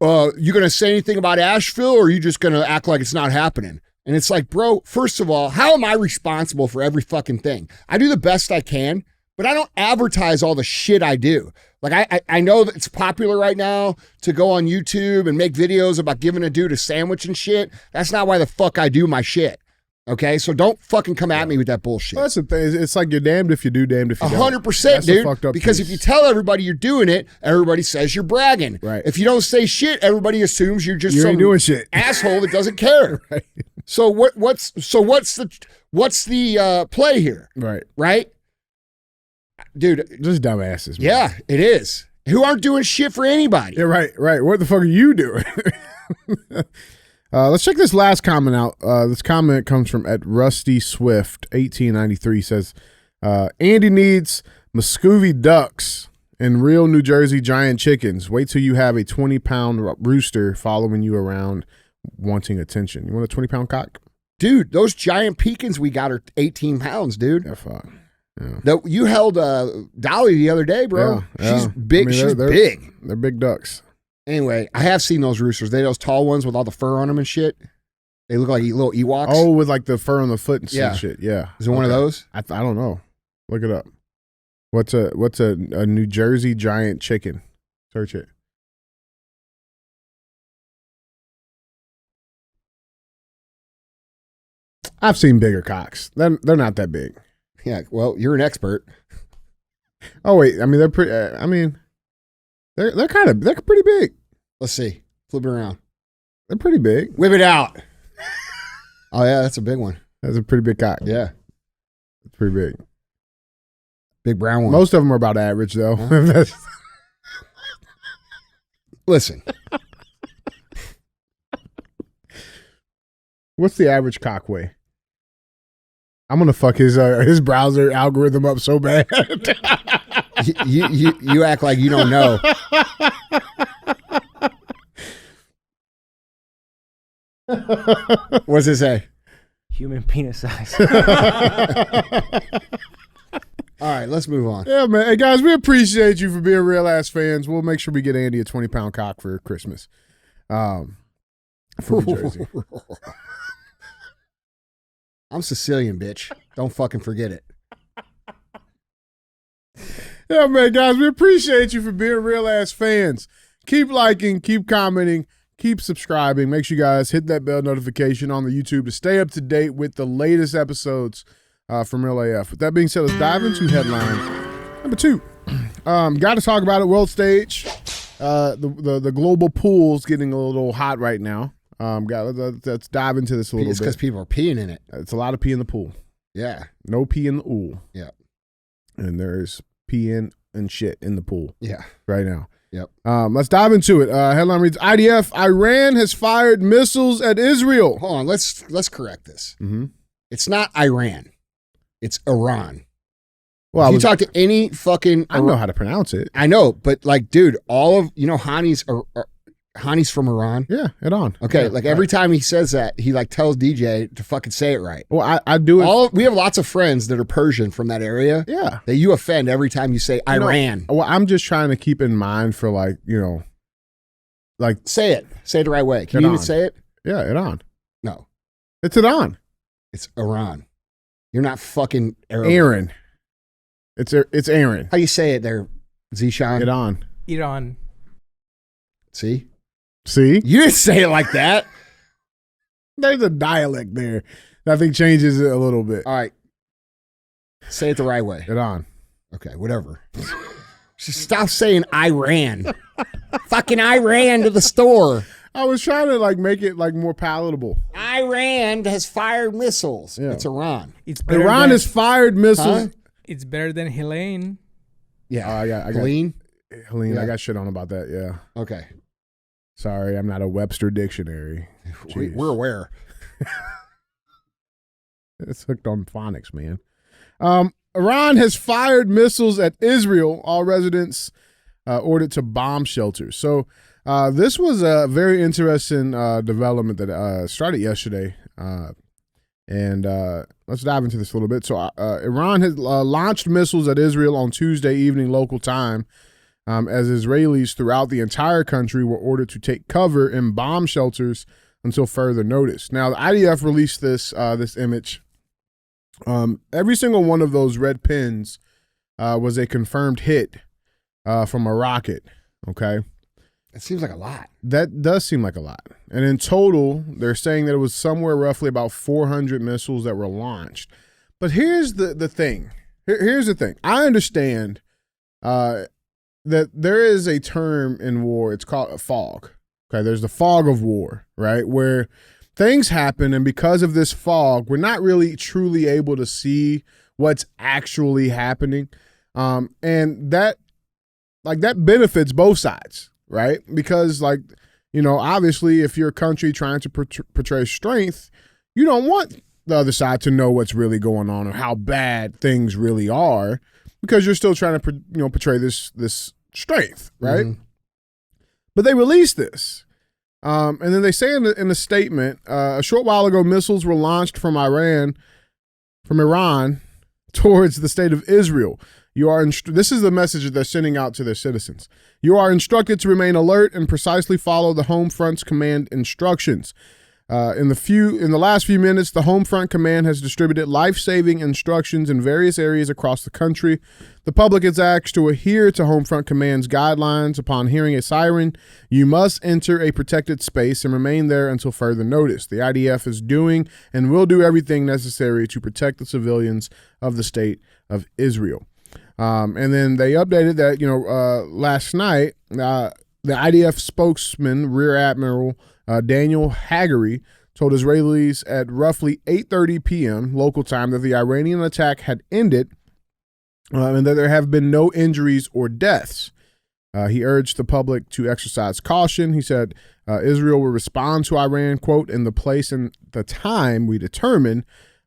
you going to say anything about Asheville, or are you just going to act like it's not happening? And it's like, bro, first of all, how am I responsible for every fucking thing? I do the best I can, but I don't advertise all the shit I do. Like, I know that it's popular right now to go on YouTube and make videos about giving a dude a sandwich and shit. That's not why the fuck I do my shit. Okay? So don't fucking come at me with that bullshit. Well, that's the thing. It's like you're damned if you do, damned if you don't. 100%, That's the dude. fucked up Because piece. if you tell everybody you're doing it, everybody says you're bragging. Right. If you don't say shit, everybody assumes you're just You ain't some doing shit. asshole that doesn't care. Right. So what's the play here? Right. Right? Dude, Just dumbasses, man. yeah, it is. Who aren't doing shit for anybody. Yeah, right. What the fuck are you doing? Let's check this last comment out. This comment comes from at Rusty Swift 1893. Says Andy needs Muscovy ducks and real New Jersey giant chickens. Wait till you have a 20-pound rooster following you around wanting attention. You want a 20-pound cock? Dude, those giant pecans we got are 18 pounds, dude. Yeah, fuck. Yeah. You held Dolly the other day, bro. Yeah, She's yeah. big. I mean, She's they're big. They're big ducks. Anyway, I have seen those roosters. They're those tall ones with all the fur on them and shit. They look like little Ewoks. Oh, with like the fur on the foot and some Yeah. shit. Yeah. Is it one of those? I don't know. Look it up. What's a New Jersey giant chicken? Search it. I've seen bigger cocks. They're not that big. Yeah, well, you're an expert. Oh wait, I mean they're pretty. I mean, they're pretty big. Let's see. Flip it around. They're pretty big. Whip it out. Oh, yeah, that's a big one. That's a pretty big cock. Yeah. It's pretty big. Big brown one. Most of them are about average though. Huh? Listen. What's the average cock weigh? I'm gonna fuck his browser algorithm up so bad. you act like you don't know. What's it say? Human penis size. All right, let's move on. Yeah, man. Hey, guys, we appreciate you for being real ass fans. We'll make sure we get Andy a 20-pound cock for Christmas. For New Jersey. I'm Sicilian, bitch. Don't fucking forget it. Yeah, man, guys, we appreciate you for being real ass fans. Keep liking, keep commenting, keep subscribing. Make sure you guys hit that bell notification on the YouTube to stay up to date with the latest episodes from Real AF. With that being said, let's dive into headline number 2. Got to talk about it. World stage. The global pool's getting a little hot right now. Let's dive into this a little It's because bit. people are peeing in it. It's a lot of pee in the pool. Yeah. No pee in the ool. Yeah. And there's peeing and shit in the pool Yeah. right now. Yep. Let's dive into it. Headline reads, IDF, Iran has fired missiles at Israel. Hold on. Let's correct this. Mm-hmm. It's not Iran. It's Iran. Well, If you talk to any fucking... I know how to pronounce it. I know, but like, dude, Hani's from Iran. Yeah, head on. Okay, Yeah, like every time he says that, he like tells DJ to fucking say it right. Well, I do it. We have lots of friends that are Persian from that area. Yeah. That you offend every time you say Iran. Well, I'm just trying to keep in mind for like Say it. Say it the right way. Can you Iran. even say it? yeah, Iran. No. It's Iran. It's Iran. You're not fucking Arab. Aaron. It's Aaron. How you say it there, Zishan? Iran. Iran. See? See? You didn't say it like that. There's a dialect there that I think changes it a little bit. All right. Say it the right way. Iran. Okay, whatever. Just stop saying Iran. Fucking Iran to the store. I was trying to like make it like more palatable. Iran has fired missiles. Yeah. It's Iran. It's better Iran than, has fired missiles. Huh? It's better than Helene. Yeah. I got Helene? Helene, Yeah. I got shit on about that. Yeah. Okay. Sorry, I'm not a Webster dictionary. Jeez. We're aware. It's hooked on phonics, man. Iran has fired missiles at Israel. All residents ordered to bomb shelters. So this was a very interesting development that started yesterday. And let's dive into this a little bit. So Iran has launched missiles at Israel on Tuesday evening local time, as Israelis throughout the entire country were ordered to take cover in bomb shelters until further notice. Now, the IDF released this image. Every single one of those red pins was a confirmed hit from a rocket. Okay. It seems like a lot. That does seem like a lot. And in total, they're saying that it was somewhere roughly about 400 missiles that were launched. But here's the thing. Here's the thing. I understand that there is a term in war. It's called a fog. Okay. There's the fog of war, right? Where things happen, and because of this fog, we're not really truly able to see what's actually happening. And that benefits both sides, right? Because obviously if you're a country trying to portray strength, you don't want the other side to know what's really going on or how bad things really are, because you're still trying to portray this strength, right? Mm-hmm. But they released this. And then they say in the statement, a short while ago, missiles were launched from Iran towards the state of Israel. This is the message that they're sending out to their citizens. You are instructed to remain alert and precisely follow the Home Front's command instructions. In the last few minutes, the Home Front Command has distributed life-saving instructions in various areas across the country. The public is asked to adhere to Home Front Command's guidelines. Upon hearing a siren, you must enter a protected space and remain there until further notice. The IDF is doing and will do everything necessary to protect the civilians of the state of Israel. And then they updated that, last night, the IDF spokesman, Rear Admiral Daniel Hagari, told Israelis at roughly 8:30 p.m. local time that the Iranian attack had ended and that there have been no injuries or deaths. He urged the public to exercise caution. He said Israel will respond to Iran, quote, in the place and the time we determine,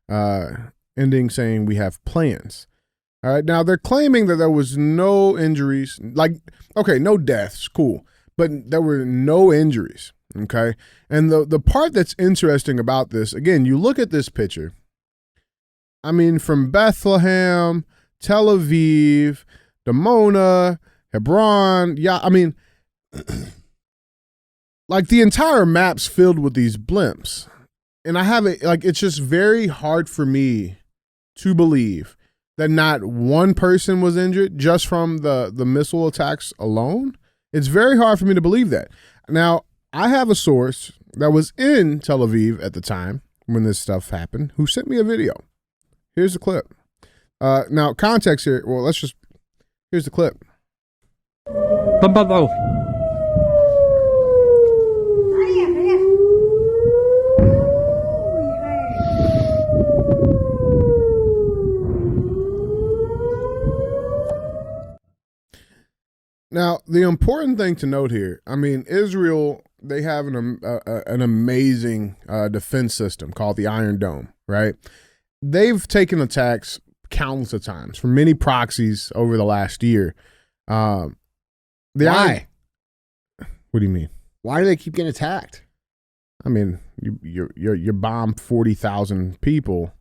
ending saying we have plans. All right. Now they're claiming that there was no injuries, no deaths. Cool. But there were no injuries. Okay. And the part that's interesting about this, again, you look at this picture. I mean, from Bethlehem, Tel Aviv, Dimona, Hebron. Yeah. I mean, the entire map's filled with these blimps. And it's just very hard for me to believe that not one person was injured just from the missile attacks alone. It's very hard for me to believe that. Now, I have a source that was in Tel Aviv at the time when this stuff happened who sent me a video. Here's the clip. Now, context here. Well, here's the clip. Now, the important thing to note here, I mean, Israel, they have an amazing defense system called the Iron Dome, right? They've taken attacks countless of times from many proxies over the last year. Why? What do you mean? Why do they keep getting attacked? I mean, you bombed 40,000 people.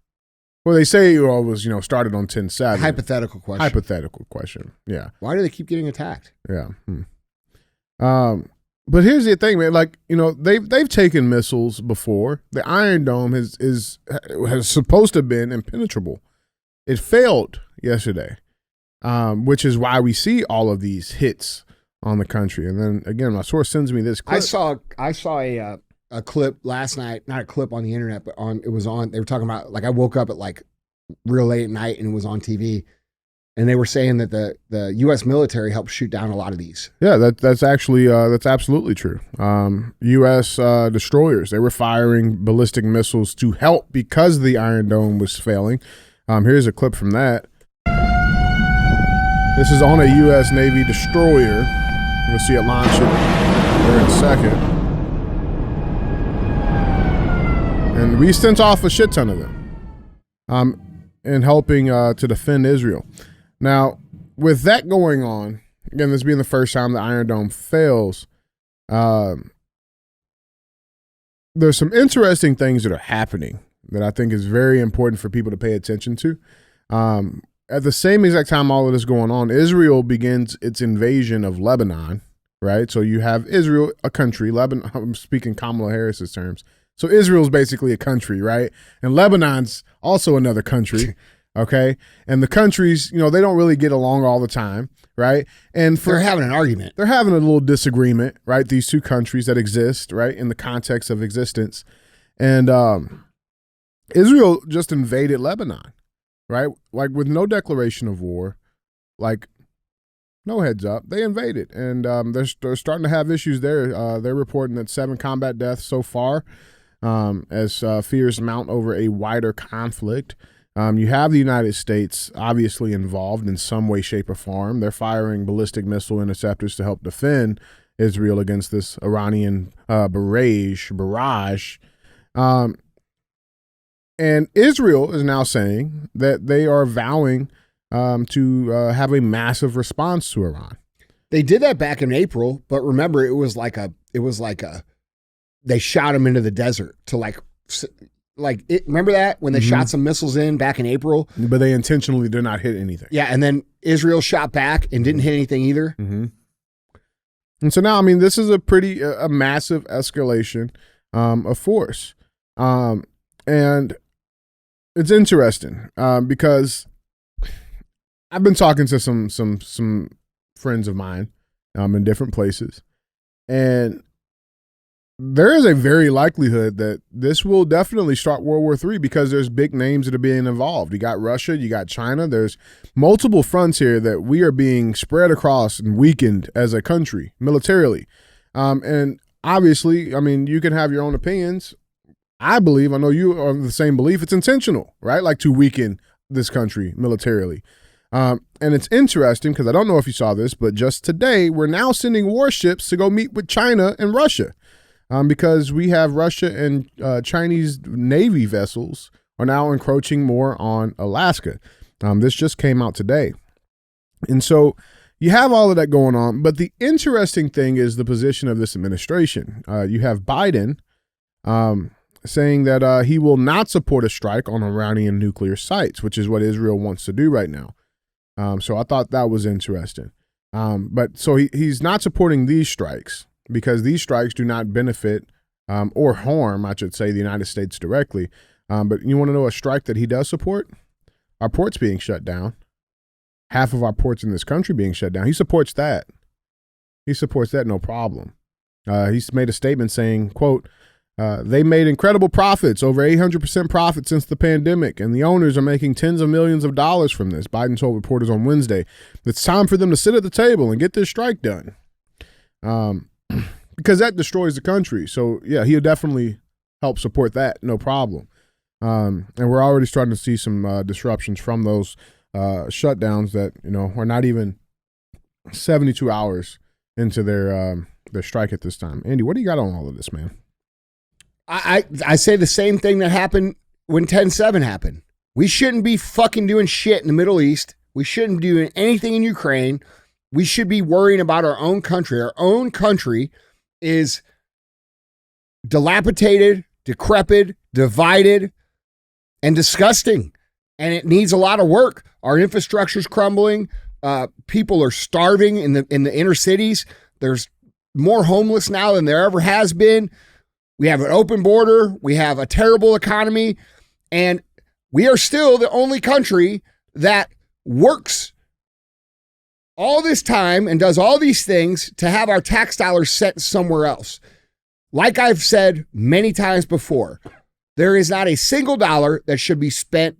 Well, they say it was started on 10/7. Hypothetical question. Hypothetical question. Yeah. Why do they keep getting attacked? Yeah. But here's the thing, man. Like, they've taken missiles before. The Iron Dome has supposed to have been impenetrable. It failed yesterday, which is why we see all of these hits on the country. And then again, my source sends me this clip. I saw a clip last night, not a clip on the internet, but they were talking about, like, I woke up at like real late at night and it was on TV. And they were saying that the U.S. military helped shoot down a lot of these. Yeah, that's actually that's absolutely true. U.S. Destroyers, they were firing ballistic missiles to help because the Iron Dome was failing. Here's a clip from that. This is on a U.S. Navy destroyer. You'll see it launch it here in a second. And we sent off a shit ton of them in helping to defend Israel. Now, with that going on, again, this being the first time the Iron Dome fails, there's some interesting things that are happening that I think is very important for people to pay attention to. At the same exact time all of this going on, Israel begins its invasion of Lebanon, right? So you have Israel, a country, Lebanon, I'm speaking Kamala Harris's terms. So Israel's basically a country, right? And Lebanon's also another country. Okay. And the countries, they don't really get along all the time. Right. And they're having an argument. They're having a little disagreement, right? These two countries that exist, right, in the context of existence. And Israel just invaded Lebanon, right? Like with no declaration of war, like no heads up, they invaded. And they're starting to have issues there. They're reporting that 7 combat deaths so far as fears mount over a wider conflict. You have the United States obviously involved in some way, shape, or form. They're firing ballistic missile interceptors to help defend Israel against this Iranian barrage. And Israel is now saying that they are vowing to have a massive response to Iran. They did that back in April, but remember, they shot them into the desert to remember that when they shot some missiles in back in April? But they intentionally did not hit anything. Yeah, and then Israel shot back and didn't hit anything either. Mm-hmm. And so now, I mean, this is a massive escalation of force. And it's interesting because I've been talking to some friends of mine in different places, and there is a very likelihood that this will definitely start World War III because there's big names that are being involved. You got Russia, you got China. There's multiple fronts here that we are being spread across and weakened as a country militarily. And obviously, I mean, you can have your own opinions. I know you are of the same belief. It's intentional, right? Like to weaken this country militarily. And it's interesting because I don't know if you saw this, but just today, we're now sending warships to go meet with China and Russia. Because we have Russia and Chinese Navy vessels are now encroaching more on Alaska. This just came out today. And so you have all of that going on. But the interesting thing is the position of this administration. You have Biden saying that he will not support a strike on Iranian nuclear sites, which is what Israel wants to do right now. So I thought that was interesting. But so he's not supporting these strikes, because these strikes do not benefit or harm, I should say, the United States directly. But you want to know a strike that he does support? Our ports being shut down. Half of our ports in this country being shut down. He supports that. He supports that, no problem. He's made a statement saying, quote, they made incredible profits, over 800% profit since the pandemic, and the owners are making tens of millions of dollars from this. Biden told reporters on Wednesday, it's time for them to sit at the table and get this strike done. Because that destroys the country. So yeah, he'll definitely help support that, no problem. And we're already starting to see some disruptions from those shutdowns that, are not even 72 hours into their strike at this time. Andy, what do you got on all of this, man? I say the same thing that happened when 10/7 happened. We shouldn't be fucking doing shit in the Middle East. We shouldn't be doing anything in Ukraine. We should be worrying about our own country. Our own country is dilapidated, decrepit, divided, and disgusting. And it needs a lot of work. Our infrastructure's crumbling. People are starving in the inner cities. There's more homeless now than there ever has been. We have an open border. We have a terrible economy. And we are still the only country that works all this time and does all these things to have our tax dollars sent somewhere else. Like I've said many times before, there is not a single dollar that should be spent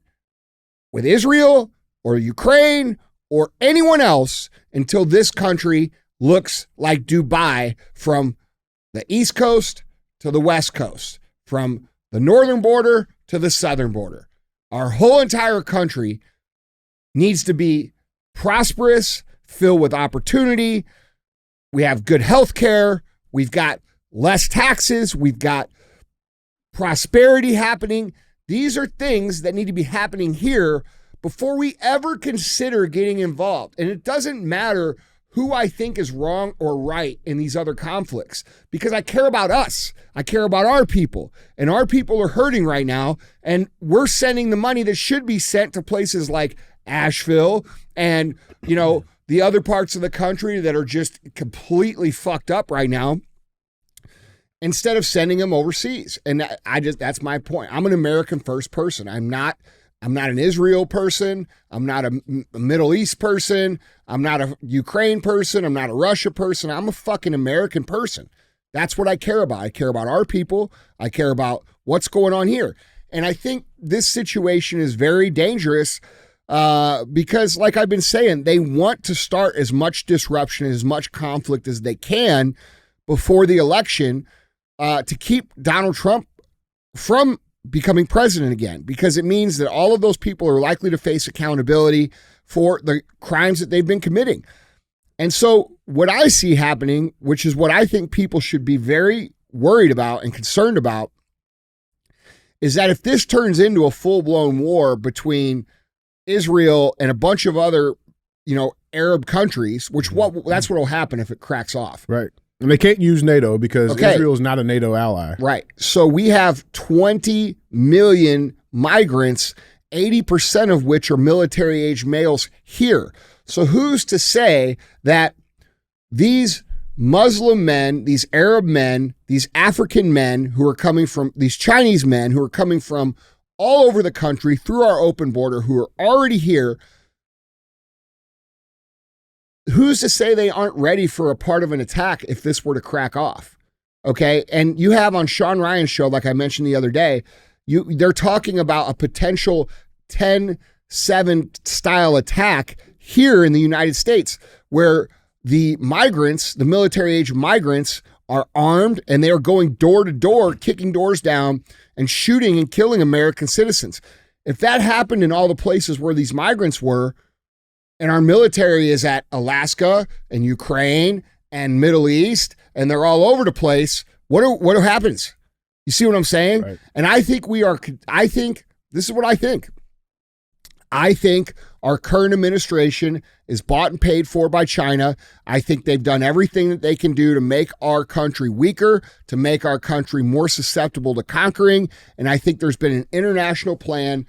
with Israel or Ukraine or anyone else until this country looks like Dubai from the East Coast to the West Coast, from the northern border to the southern border. Our whole entire country needs to be prosperous, filled with opportunity. We have good health care. We've got less taxes. We've got prosperity happening. These are things that need to be happening here before we ever consider getting involved. And it doesn't matter who I think is wrong or right in these other conflicts, because I care about us. I care about our people, and our people are hurting right now. And we're sending the money that should be sent to places like Asheville and, the other parts of the country that are just completely fucked up right now, instead of sending them overseas. And that's my point. I'm an American first person. I'm not an Israel person. I'm not a Middle East person. I'm not a Ukraine person. I'm not a Russia person. I'm a fucking American person. That's what I care about. I care about our people. I care about what's going on here. And I think this situation is very dangerous because, like I've been saying, they want to start as much disruption, as much conflict as they can before the election to keep Donald Trump from becoming president again, because it means that all of those people are likely to face accountability for the crimes that they've been committing. And so what I see happening, which is what I think people should be very worried about and concerned about, is that if this turns into a full-blown war between Israel and a bunch of other, Arab countries, that's what will happen if it cracks off. Right. And they can't use NATO because Israel is not a NATO ally. Right. So we have 20 million migrants, 80% of which are military-age males here. So who's to say that these Muslim men, these Arab men, these African men who are coming from, these Chinese men who are coming from all over the country through our open border, who are already here, who's to say they aren't ready for a part of an attack if this were to crack off? Okay. And you have on Sean Ryan's show, like I mentioned the other day, they're talking about a potential 10/7 style attack here in the United States, where the migrants, the military age migrants, are armed and they are going door to door, kicking doors down and shooting and killing American citizens. If that happened in all the places where these migrants were, and our military is at Alaska and Ukraine and Middle East, and they're all over the place, what happens? You see what I'm saying? Right. And I think this is what I think. I think our current administration is bought and paid for by China. I think they've done everything that they can do to make our country weaker, to make our country more susceptible to conquering. And I think there's been an international plan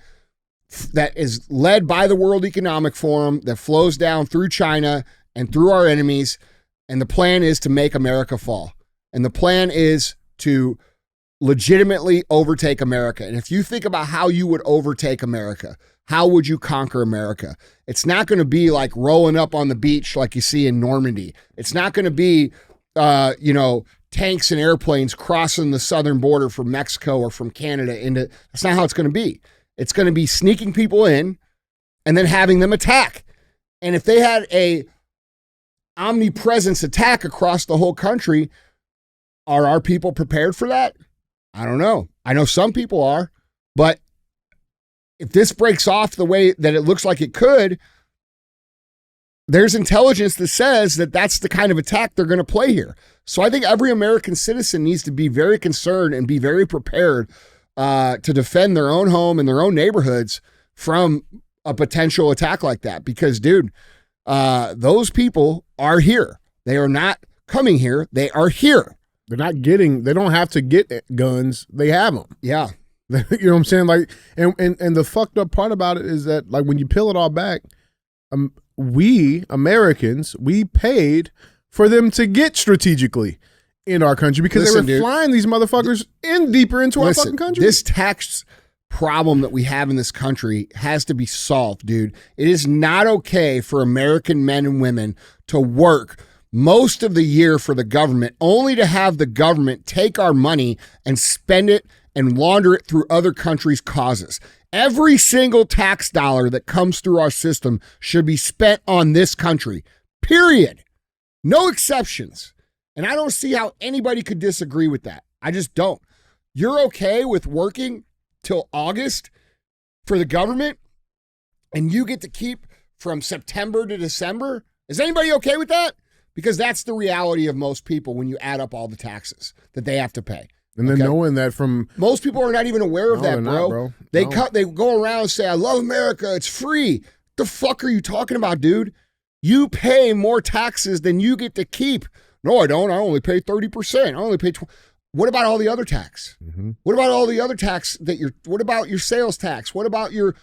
that is led by the World Economic Forum that flows down through China and through our enemies. And the plan is to make America fall. And the plan is to legitimately overtake America. And if you think about how you would overtake America, how would you conquer America? It's not going to be like rolling up on the beach like you see in Normandy. It's not going to be, tanks and airplanes crossing the southern border from Mexico or from Canada that's not how it's going to be. It's going to be sneaking people in and then having them attack. And if they had a omnipresence attack across the whole country, are our people prepared for that? I don't know. I know some people are, but if this breaks off the way that it looks like it could, there's intelligence that says that that's the kind of attack they're going to play here. So I think every American citizen needs to be very concerned and be very prepared to defend their own home and their own neighborhoods from a potential attack like that. Because, dude, those people are here. They are not coming here. They are here. They don't have to get guns. They have them. Yeah. You know what I'm saying? Like, and the fucked up part about it is that, like, when you peel it all back, we Americans, we paid for them to get strategically in our country because they were flying these motherfuckers deeper into our fucking country. This tax problem that we have in this country has to be solved, dude. It is not okay for American men and women to work most of the year for the government only to have the government take our money and spend it and launder it through other countries' causes. Every single tax dollar that comes through our system should be spent on this country, period. No exceptions. And I don't see how anybody could disagree with that. I just don't. You're okay with working till August for the government and you get to keep from September to December? Is anybody okay with that? Because that's the reality of most people when you add up all the taxes that they have to pay. And then knowing that from most people are not even aware of that, bro. They go around and say, I love America, it's free. The fuck are you talking about, dude? You pay more taxes than you get to keep. No, I don't. I only pay 30%. I only pay What about all the other tax? Mm-hmm. What about all the other tax what about your sales tax? What about your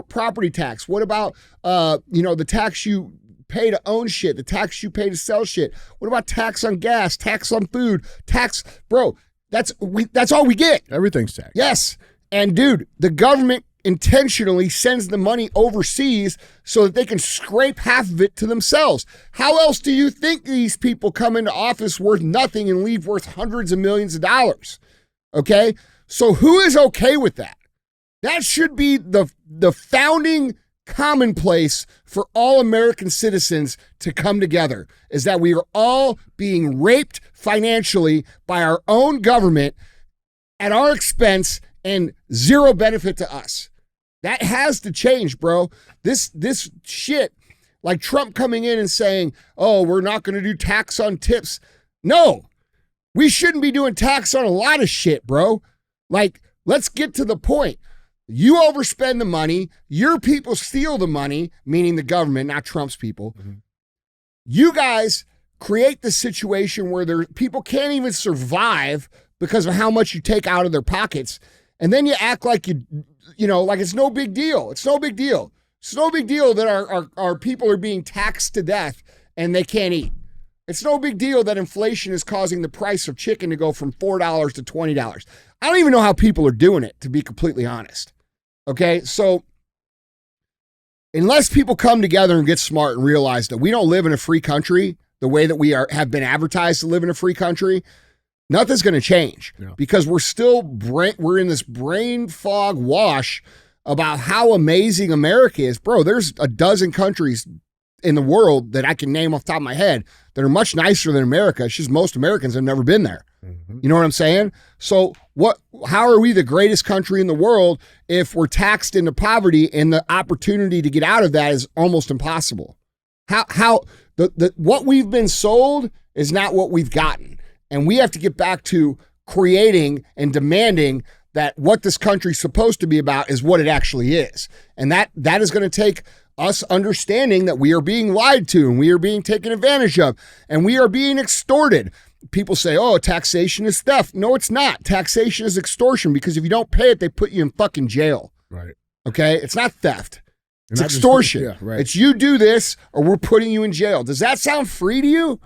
property tax? What about the tax you pay to own shit, the tax you pay to sell shit? What about tax on gas, tax on food, tax, bro? That's all we get. Everything's taxed. Yes. And dude, the government intentionally sends the money overseas so that they can scrape half of it to themselves. How else do you think these people come into office worth nothing and leave worth hundreds of millions of dollars? Okay? So who is okay with that? That should be the founding commonplace for all American citizens to come together, is that we are all being raped financially by our own government at our expense and zero benefit to us. That has to change, bro. This shit, like Trump coming in and saying, oh, we're not going to do tax on tips. No, we shouldn't be doing tax on a lot of shit, bro. Like, let's get to the point. You overspend the money. Your people steal the money, meaning the government, not Trump's people. Mm-hmm. You guys create the situation where people can't even survive because of how much you take out of their pockets. And then you act like like it's no big deal. It's no big deal. It's no big deal that our people are being taxed to death and they can't eat. It's no big deal that inflation is causing the price of chicken to go from $4 to $20. I don't even know how people are doing it, to be completely honest. Okay, so unless people come together and get smart and realize that we don't live in a free country the way that we have been advertised to live in a free country, nothing's going to change. Yeah. Because we're in this brain fog wash about how amazing America is. Bro, there's a dozen countries in the world that I can name off the top of my head that are much nicer than America. It's just most Americans have never been there. Mm-hmm. You know what I'm saying? So how are we the greatest country in the world if we're taxed into poverty and the opportunity to get out of that is almost impossible? What we've been sold is not what we've gotten. And we have to get back to creating and demanding that what this country's supposed to be about is what it actually is. And that is going to take us understanding that we are being lied to and we are being taken advantage of and we are being extorted. People say, oh, taxation is theft. No, it's not. Taxation is extortion, because if you don't pay it, they put you in fucking jail. Right. Okay? It's not theft. It's extortion. Right. It's you do this or we're putting you in jail. Does that sound free to you?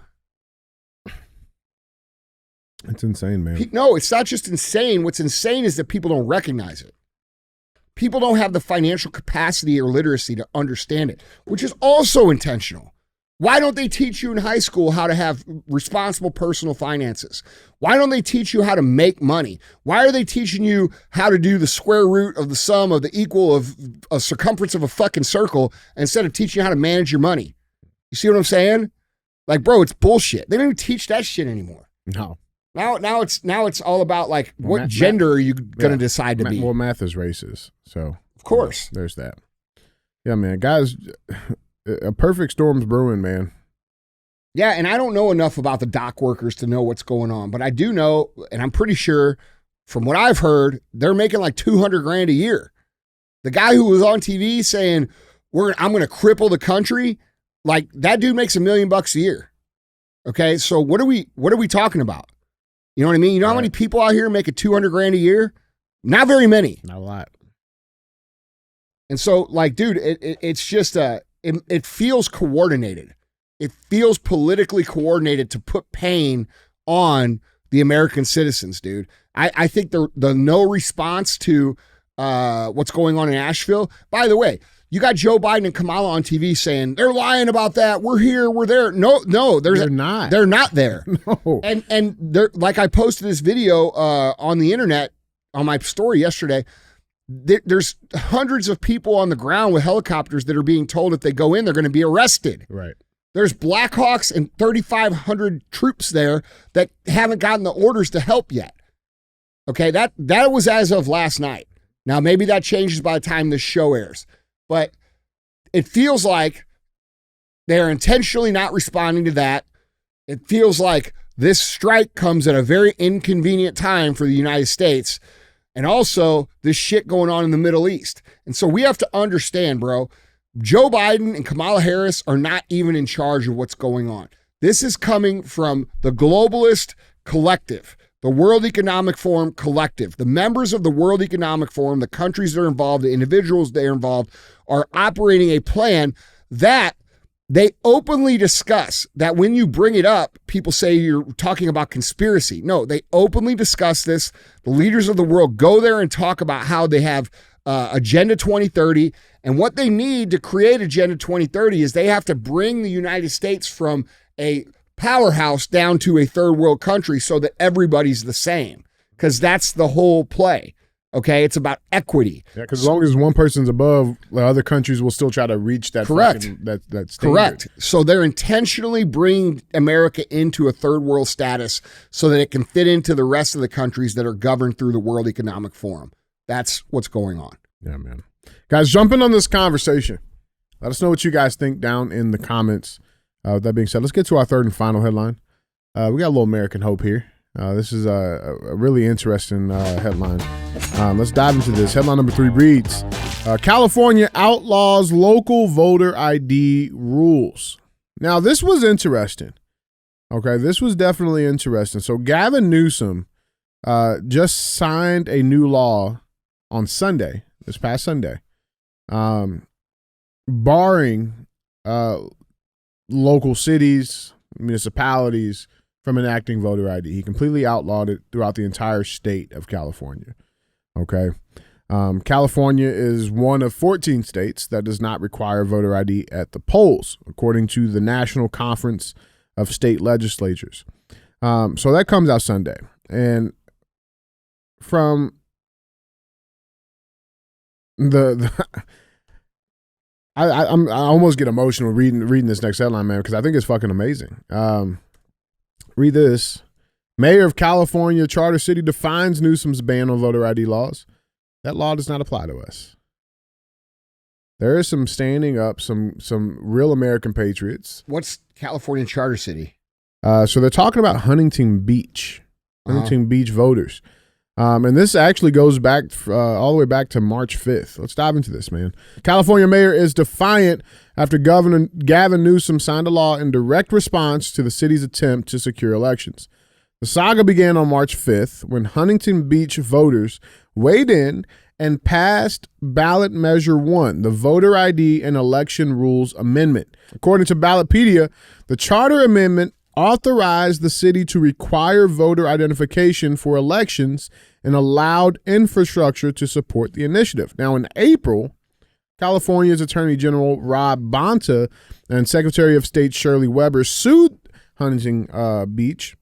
It's insane, man. No, it's not just insane. What's insane is that people don't recognize it. People don't have the financial capacity or literacy to understand it, which is also intentional. Why don't they teach you in high school how to have responsible personal finances? Why don't they teach you how to make money? Why are they teaching you how to do the square root of the sum of the equal of a circumference of a fucking circle instead of teaching you how to manage your money? You see what I'm saying? Like, bro, it's bullshit. They don't even teach that shit anymore. No. Now it's all about like what gender are you gonna decide to be? Well, math is racist, so of course there's that. Yeah, man, guys. a perfect storm's brewing, man. Yeah, and I don't know enough about the dock workers to know what's going on, but I do know, and I'm pretty sure from what I've heard, they're making like $200,000 a year. The guy who was on TV saying, I'm going to cripple the country, like that dude makes $1 million a year. Okay, so what are we talking about? You know what I mean? You know how many people out here make $200,000 a year? Not very many. Not a lot. And so, like, dude, it's just it feels coordinated. It feels politically coordinated to put pain on the American citizens, dude. I think the no response to what's going on in Asheville. By the way, you got Joe Biden and Kamala on TV saying they're lying about that. We're here. We're there. No, they're not. They're not there. No. And they're, like, I posted this video on the internet on my story yesterday. There's hundreds of people on the ground with helicopters that are being told if they go in, they're going to be arrested. Right. There's Blackhawks and 3,500 troops there that haven't gotten the orders to help yet. Okay, that was as of last night. Now, maybe that changes by the time this show airs. But it feels like they're intentionally not responding to that. It feels like this strike comes at a very inconvenient time for the United States. And also this shit going on in the Middle East. And so we have to understand, bro, Joe Biden and Kamala Harris are not even in charge of what's going on. This is coming from the globalist collective, the World Economic Forum collective. The members of the World Economic Forum, the countries that are involved, the individuals that are involved, are operating a plan that they openly discuss. That when you bring it up, people say you're talking about conspiracy. No, they openly discuss this. The leaders of the world go there and talk about how they have Agenda 2030. And what they need to create Agenda 2030 is they have to bring the United States from a powerhouse down to a third world country so that everybody's the same. Because that's the whole play. Okay, it's about equity. Yeah, because as long as one person's above, the other countries will still try to reach that. Correct. That standard. Correct. So they're intentionally bringing America into a third world status so that it can fit into the rest of the countries that are governed through the World Economic Forum. That's what's going on. Yeah, man. Guys, jump in on this conversation. Let us know what you guys think down in the comments. With that being said, let's get to our third and final headline. We got a little American hope here. This is a really interesting headline. Let's dive into this. Headline number 3 reads, California outlaws local voter ID rules. Now, this was interesting. Okay, this was definitely interesting. So Gavin Newsom just signed a new law on Sunday, this past Sunday, barring local cities, municipalities from enacting voter ID. He completely outlawed it throughout the entire state of California. Okay. California is one of 14 states that does not require voter ID at the polls, according to the National Conference of State Legislatures. So that comes out Sunday. And from I almost get emotional reading this next headline, man, because I think it's fucking amazing. Read this. Mayor of California Charter City defines Newsom's ban on voter ID laws. That law does not apply to us. There is some standing up, some real American patriots. What's California Charter City? So they're talking about Huntington Beach, Beach voters. And this actually goes back all the way back to March 5th. Let's dive into this, man. California mayor is defiant after Governor Gavin Newsom signed a law in direct response to the city's attempt to secure elections. The saga began on March 5th when Huntington Beach voters weighed in and passed Ballot Measure 1, the Voter ID and Election Rules Amendment. According to Ballotpedia, the charter amendment authorized the city to require voter identification for elections and allowed infrastructure to support the initiative. Now, in April, California's Attorney General Rob Bonta and Secretary of State Shirley Weber sued Huntington Beach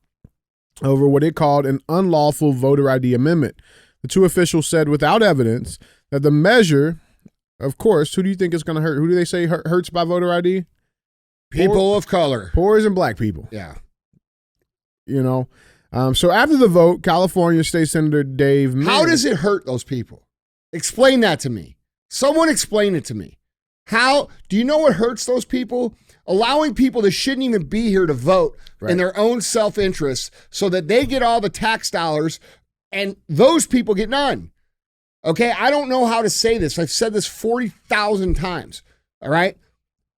over what it called an unlawful voter ID amendment. The two officials said without evidence that the measure, of course, who do you think is going to hurt? Who do they say hurts by voter ID? People of color. Poors and black people. Yeah. You know? So after the vote, California State Senator Dave Miller. How does it hurt those people? Explain that to me. Someone explain it to me. How do you know what hurts those people? Allowing people that shouldn't even be here to vote in their own self-interest so that they get all the tax dollars and those people get none. Okay, I don't know how to say this. I've said this 40,000 times. All right?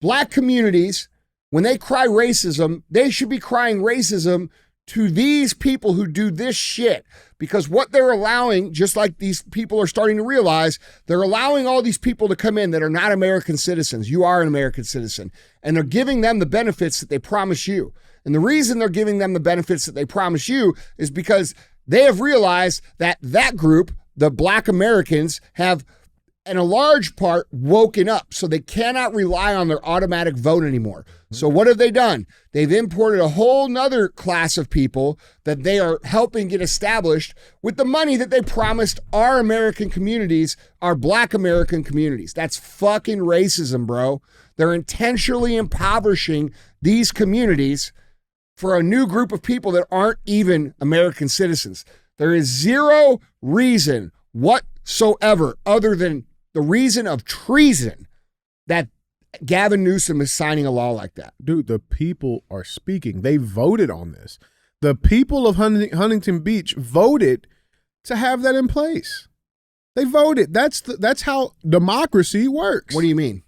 Black communities, when they cry racism, they should be crying racism to these people who do this shit, because what they're allowing, just like these people are starting to realize, they're allowing all these people to come in that are not American citizens. You are an American citizen, and they're giving them the benefits that they promise you. And the reason they're giving them the benefits that they promise you is because they have realized that that group, the Black Americans, have in a large part woken up, so they cannot rely on their automatic vote anymore. So what have they done? They've imported a whole nother class of people that they are helping get established with the money that they promised our American communities, our Black American communities. That's fucking racism, bro. They're intentionally impoverishing these communities for a new group of people that aren't even American citizens. There is zero reason whatsoever other than the reason of treason that Gavin Newsom is signing a law like that. Dude, the people are speaking. They voted on this. The people of Huntington Beach voted to have that in place. They voted. That's how democracy works. What do you mean?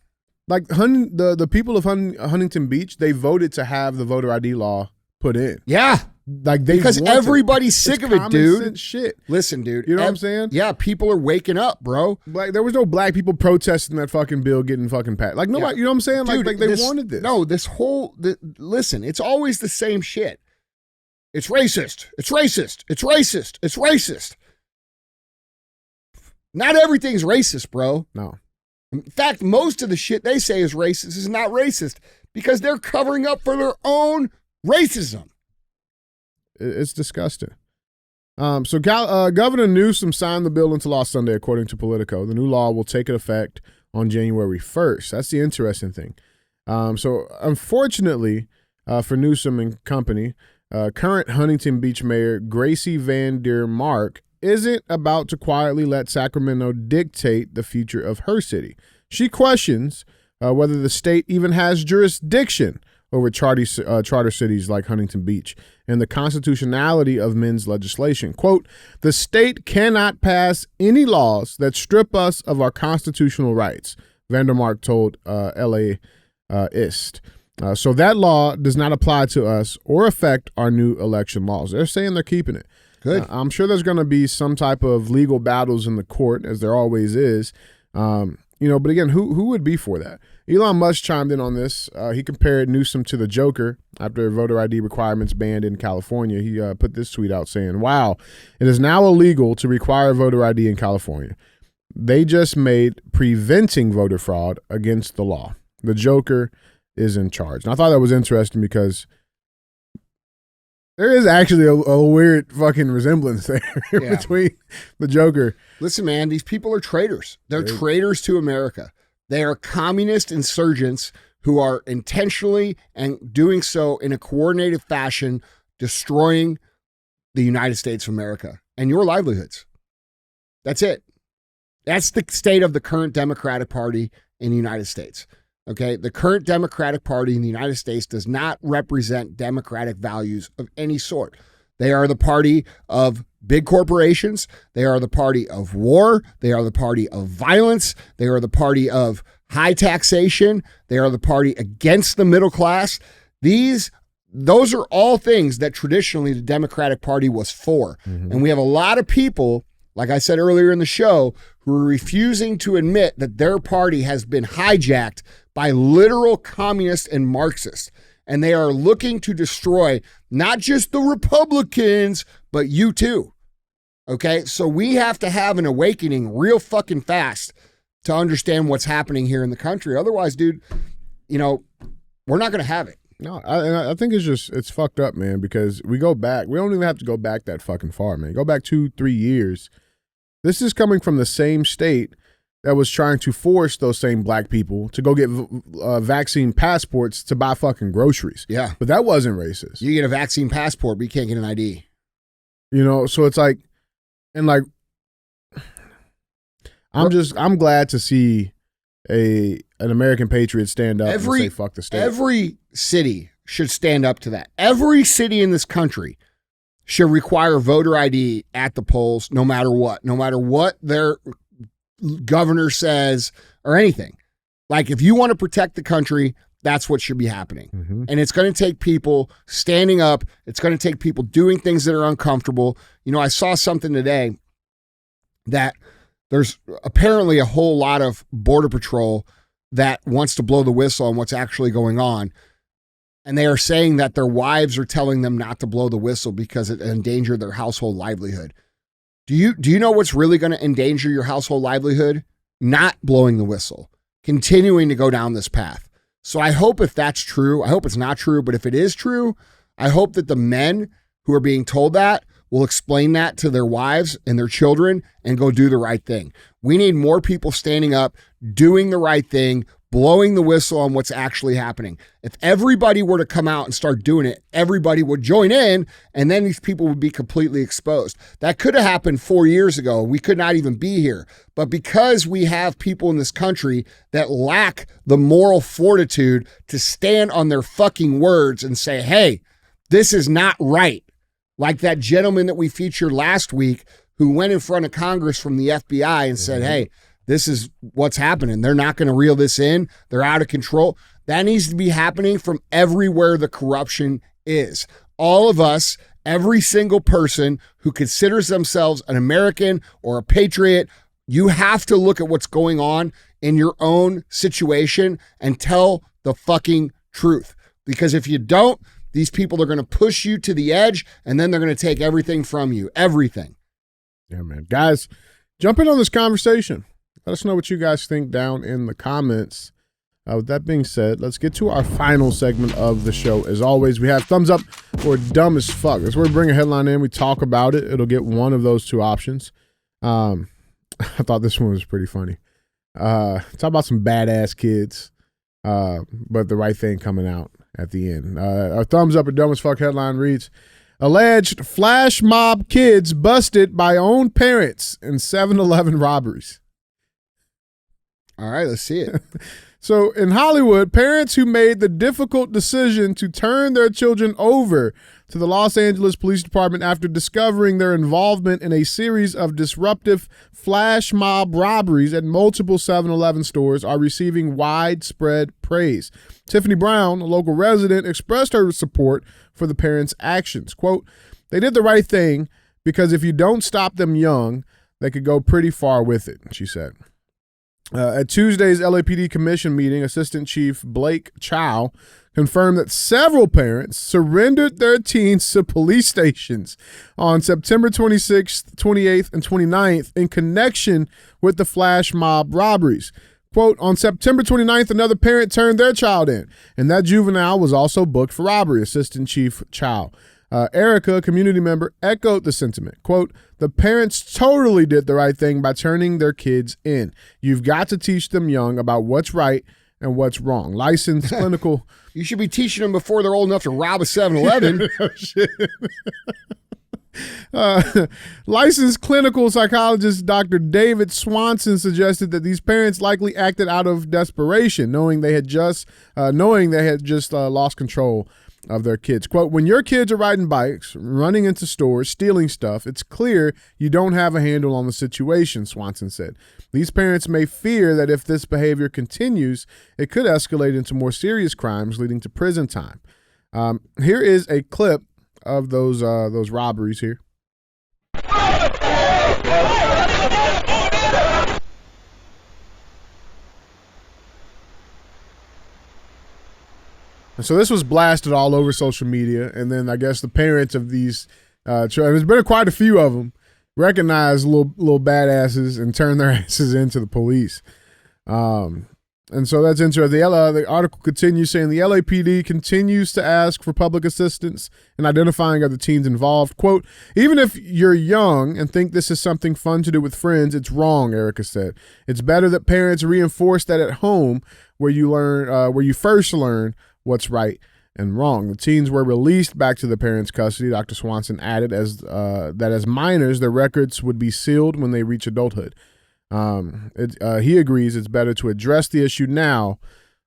Like the people of Huntington Beach, they voted to have the voter ID law put in. Yeah. Like because everybody's sick of it, dude. Sense shit. Listen, dude. You know what I'm saying? Yeah, people are waking up, bro. Like there was no black people protesting that fucking bill getting fucking passed. Like nobody, you know what I'm saying? Dude, like they wanted this. No, listen, it's always the same shit. It's racist. It's racist. It's racist. It's racist. Not everything's racist, bro. No. In fact, most of the shit they say is racist is not racist because they're covering up for their own racism. It's disgusting. So Governor Newsom signed the bill into law Sunday, according to Politico. The new law will take effect on January 1st. That's the interesting thing. So unfortunately for Newsom and company, current Huntington Beach Mayor Gracie Van Der Mark isn't about to quietly let Sacramento dictate the future of her city. She questions whether the state even has jurisdiction over charter cities like Huntington Beach and the constitutionality of men's legislation. Quote, the state cannot pass any laws that strip us of our constitutional rights, Vandermark told LAist. So that law does not apply to us or affect our new election laws. They're saying they're keeping it. Good. I'm sure there's going to be some type of legal battles in the court, as there always is. But again, who would be for that? Elon Musk chimed in on this. He compared Newsom to the Joker after voter ID requirements banned in California. He put this tweet out saying, wow, it is now illegal to require voter ID in California. They just made preventing voter fraud against the law. The Joker is in charge. And I thought that was interesting because there is actually a weird fucking resemblance there between the Joker. Listen, man, these people are traitors. They're traitors to America. They are communist insurgents who are intentionally and doing so in a coordinated fashion, destroying the United States of America and your livelihoods. That's it. That's the state of the current Democratic Party in the United States. Okay, the current Democratic Party in the United States does not represent democratic values of any sort. They are the party of big corporations. They are the party of war. They are the party of violence. They are the party of high taxation. They are the party against the middle class. Those are all things that traditionally the Democratic Party was for. Mm-hmm. And we have a lot of people, like I said earlier in the show, who are refusing to admit that their party has been hijacked by literal communists and Marxists. And they are looking to destroy not just the Republicans, but you too. Okay? So we have to have an awakening real fucking fast to understand what's happening here in the country. Otherwise, dude, we're not going to have it. No, I think it's fucked up, man, because we go back. We don't even have to go back that fucking far, man. Go back 2-3 years. This is coming from the same state that was trying to force those same black people to go get vaccine passports to buy fucking groceries. Yeah. But that wasn't racist. You get a vaccine passport, but you can't get an ID. So it's like, and like, I'm glad to see a an American patriot stand up and say fuck the state. Every city should stand up to that. Every city in this country should require voter ID at the polls, no matter what their governor says or anything. Like, if you want to protect the country, that's what should be happening. Mm-hmm. And it's going to take people standing up. It's going to take people doing things that are uncomfortable. You know, I saw something today that there's apparently a whole lot of Border Patrol that wants to blow the whistle on what's actually going on. And they are saying that their wives are telling them not to blow the whistle because it endangered their household livelihood. Do you know what's really going to endanger your household livelihood? Not blowing the whistle, continuing to go down this path. So I hope if that's true, I hope it's not true, but if it is true, I hope that the men who are being told that will explain that to their wives and their children and go do the right thing. We need more people standing up, doing the right thing, blowing the whistle on what's actually happening. If everybody were to come out and start doing it, everybody would join in, and then these people would be completely exposed. That could have happened 4 years ago. We could not even be here. But because we have people in this country that lack the moral fortitude to stand on their fucking words and say, hey, this is not right. Like that gentleman that we featured last week who went in front of Congress from the FBI and said, hey, this is what's happening. They're not going to reel this in. They're out of control. That needs to be happening from everywhere the corruption is. All of us, every single person who considers themselves an American or a patriot, you have to look at what's going on in your own situation and tell the fucking truth. Because if you don't, these people are going to push you to the edge, and then they're going to take everything from you. Everything. Yeah, man. Guys, jump in on this conversation. Let us know what you guys think down in the comments. With that being said, let's get to our final segment of the show. As always, we have thumbs up or dumb as fuck. That's where we bring a headline in. We talk about it. It'll get one of those two options. I thought this one was pretty funny. Talk about some badass kids, but the right thing coming out at the end. Our thumbs up or dumb as fuck headline reads, alleged flash mob kids busted by own parents in 7-Eleven robberies. All right, let's see it. So in Hollywood, parents who made the difficult decision to turn their children over to the Los Angeles Police Department after discovering their involvement in a series of disruptive flash mob robberies at multiple 7-Eleven stores are receiving widespread praise. Tiffany Brown, a local resident, expressed her support for the parents' actions. Quote, they did the right thing because if you don't stop them young, they could go pretty far with it, she said. At Tuesday's LAPD commission meeting, Assistant Chief Blake Chow confirmed that several parents surrendered their teens to police stations on September 26th, 28th, and 29th in connection with the flash mob robberies. Quote, on September 29th, another parent turned their child in, and that juvenile was also booked for robbery, Assistant Chief Chow. Erica, a community member, echoed the sentiment. Quote, the parents totally did the right thing by turning their kids in. You've got to teach them young about what's right and what's wrong. Licensed clinical... You should be teaching them before they're old enough to rob a 7-Eleven. Licensed clinical psychologist Dr. David Swanson suggested that these parents likely acted out of desperation, knowing they had just lost control of their kids. Quote, when your kids are riding bikes, running into stores, stealing stuff, it's clear you don't have a handle on the situation, Swanson said. These parents may fear that if this behavior continues, it could escalate into more serious crimes leading to prison time. Here is a clip of those robberies here. So this was blasted all over social media, and then I guess the parents of these children, there's been quite a few of them, recognized little badasses and turned their asses into the police. And so that's interesting. The article continues saying the LAPD continues to ask for public assistance in identifying other teens involved. Quote, even if you're young and think this is something fun to do with friends, it's wrong, Erica said. It's better that parents reinforce that at home where you first learn what's right and wrong. The teens were released back to the parents' custody. Dr. Swanson added that as minors, their records would be sealed when they reach adulthood. He agrees it's better to address the issue now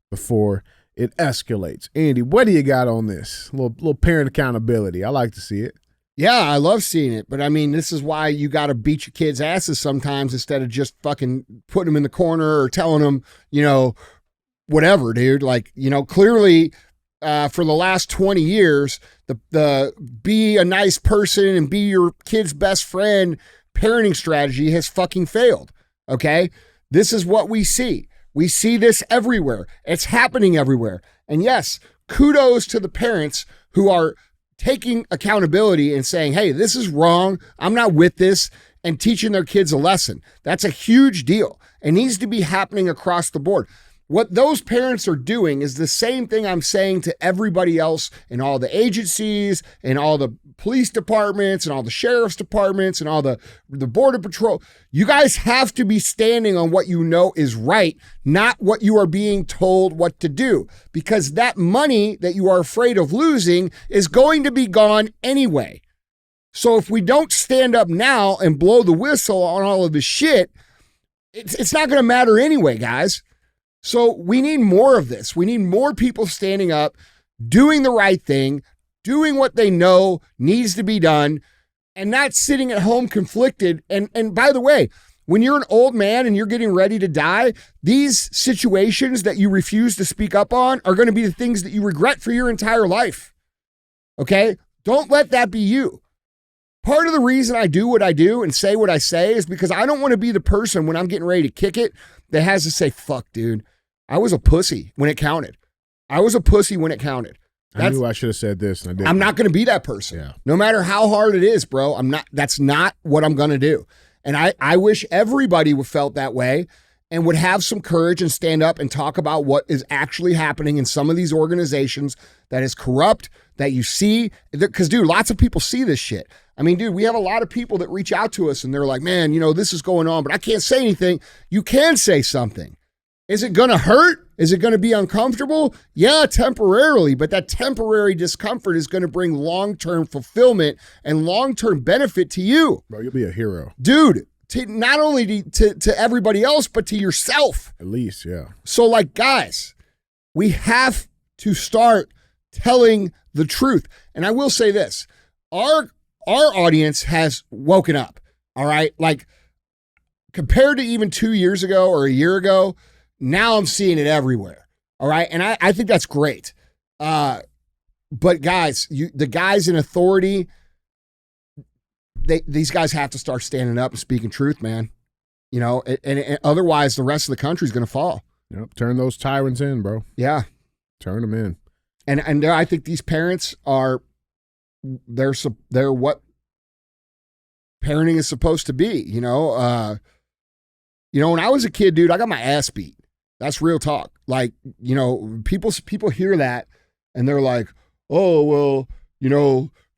before it escalates. Andy, what do you got on this? Little parent accountability. I like to see it. Yeah, I love seeing it. But I mean, this is why you got to beat your kids' asses sometimes instead of just fucking putting them in the corner or telling them, whatever, dude. Like, clearly for the last 20 years, the be a nice person and be your kid's best friend parenting strategy has fucking failed. Okay? This is what we see. We see this everywhere. It's happening everywhere. And yes, kudos to the parents who are taking accountability and saying, hey, this is wrong. I'm not with this, and teaching their kids a lesson. That's a huge deal. It needs to be happening across the board. What those parents are doing is the same thing I'm saying to everybody else in all the agencies and all the police departments and all the sheriff's departments and all the border patrol. You guys have to be standing on what you know is right, not what you are being told what to do, because that money that you are afraid of losing is going to be gone anyway. So if we don't stand up now and blow the whistle on all of this shit, it's not going to matter anyway, guys. So we need more of this. We need more people standing up, doing the right thing, doing what they know needs to be done, and not sitting at home conflicted. And by the way, when you're an old man and you're getting ready to die, these situations that you refuse to speak up on are going to be the things that you regret for your entire life. Okay? Don't let that be you. Part of the reason I do what I do and say what I say is because I don't want to be the person when I'm getting ready to kick it that has to say, fuck, dude, I was a pussy when it counted. I was a pussy when it counted. I knew I should have said this, and I didn't. I'm not going to be that person. Yeah. No matter how hard it is, bro, that's not what I'm going to do. And I wish everybody would felt that way and would have some courage and stand up and talk about what is actually happening in some of these organizations that is corrupt, that you see. Because, dude, lots of people see this shit. I mean, dude, we have a lot of people that reach out to us and they're like, man, this is going on, but I can't say anything. You can say something. Is it going to hurt? Is it going to be uncomfortable? Yeah, temporarily, but that temporary discomfort is going to bring long-term fulfillment and long-term benefit to you. Bro, you'll be a hero. Dude, not only to everybody else, but to yourself. At least, yeah. So, like, guys, we have to start telling the truth. And I will say this, our audience has woken up, all right? Like, compared to even 2 years ago or a year ago, now I'm seeing it everywhere, all right? And I think that's great. But guys, the guys in authority, these guys have to start standing up and speaking truth, man. And otherwise the rest of the country is going to fall. Yep. Turn those tyrants in, bro. Yeah. Turn them in. And I think these parents they're what parenting is supposed to be, when I was a kid, dude, I got my ass beat. That's real talk. Like, people hear that and they're like, oh, well,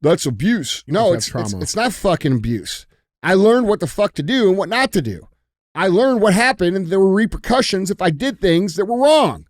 that's abuse. No, it's not fucking abuse. I learned what the fuck to do and what not to do. I learned what happened and there were repercussions if I did things that were wrong.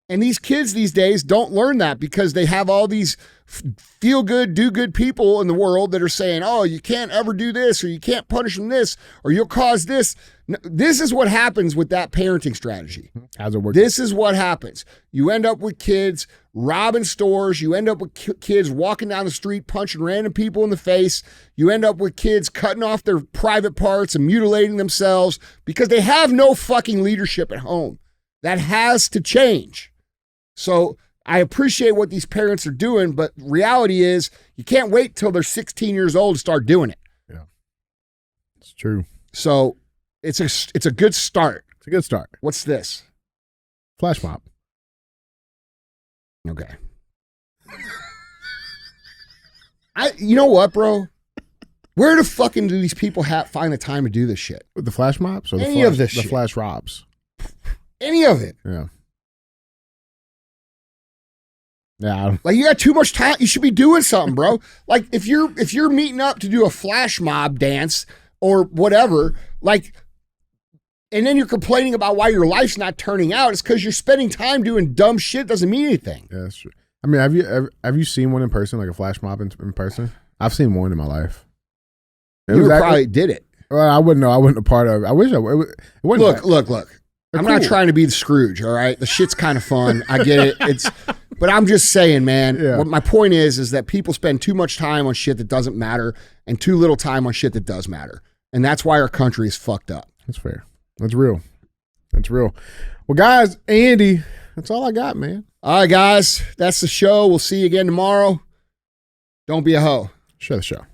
And these kids these days don't learn that because they have all these feel good, do good people in the world that are saying, oh, you can't ever do this, or you can't punish them this, or you'll cause this. This is what happens with that parenting strategy. How's it work? This is what happens. You end up with kids robbing stores. You end up with kids walking down the street, punching random people in the face. You end up with kids cutting off their private parts and mutilating themselves because they have no fucking leadership at home. That has to change. So I appreciate what these parents are doing, but reality is you can't wait till they're 16 years old to start doing it. Yeah, it's true. So it's a good start. It's a good start. What's this? Flash mob. Okay. You know what, bro? Where the fucking do these people find the time to do this shit? With the flash mobs or Any of this the shit. flash robs? Any of it. Yeah. Yeah. Like, you got too much time. You should be doing something, bro. Like, if you're meeting up to do a flash mob dance or whatever, like, and then you're complaining about why your life's not turning out, it's because you're spending time doing dumb shit doesn't mean anything. Yeah, that's true. I mean, have you seen one in person, like a flash mob in person? I've seen one in my life. You probably did it. Well, I wouldn't know. I wasn't a part of it. I wish I would. It wasn't Look. They're I'm not cool. trying to be the Scrooge, all right? The shit's kind of fun. I get it. But I'm just saying, man, Yeah. what my point is that people spend too much time on shit that doesn't matter and too little time on shit that does matter. And that's why our country is fucked up. That's fair. That's real. That's real. Well, guys, Andy, that's all I got, man. All right, guys, that's the show. We'll see you again tomorrow. Don't be a hoe. Share the show.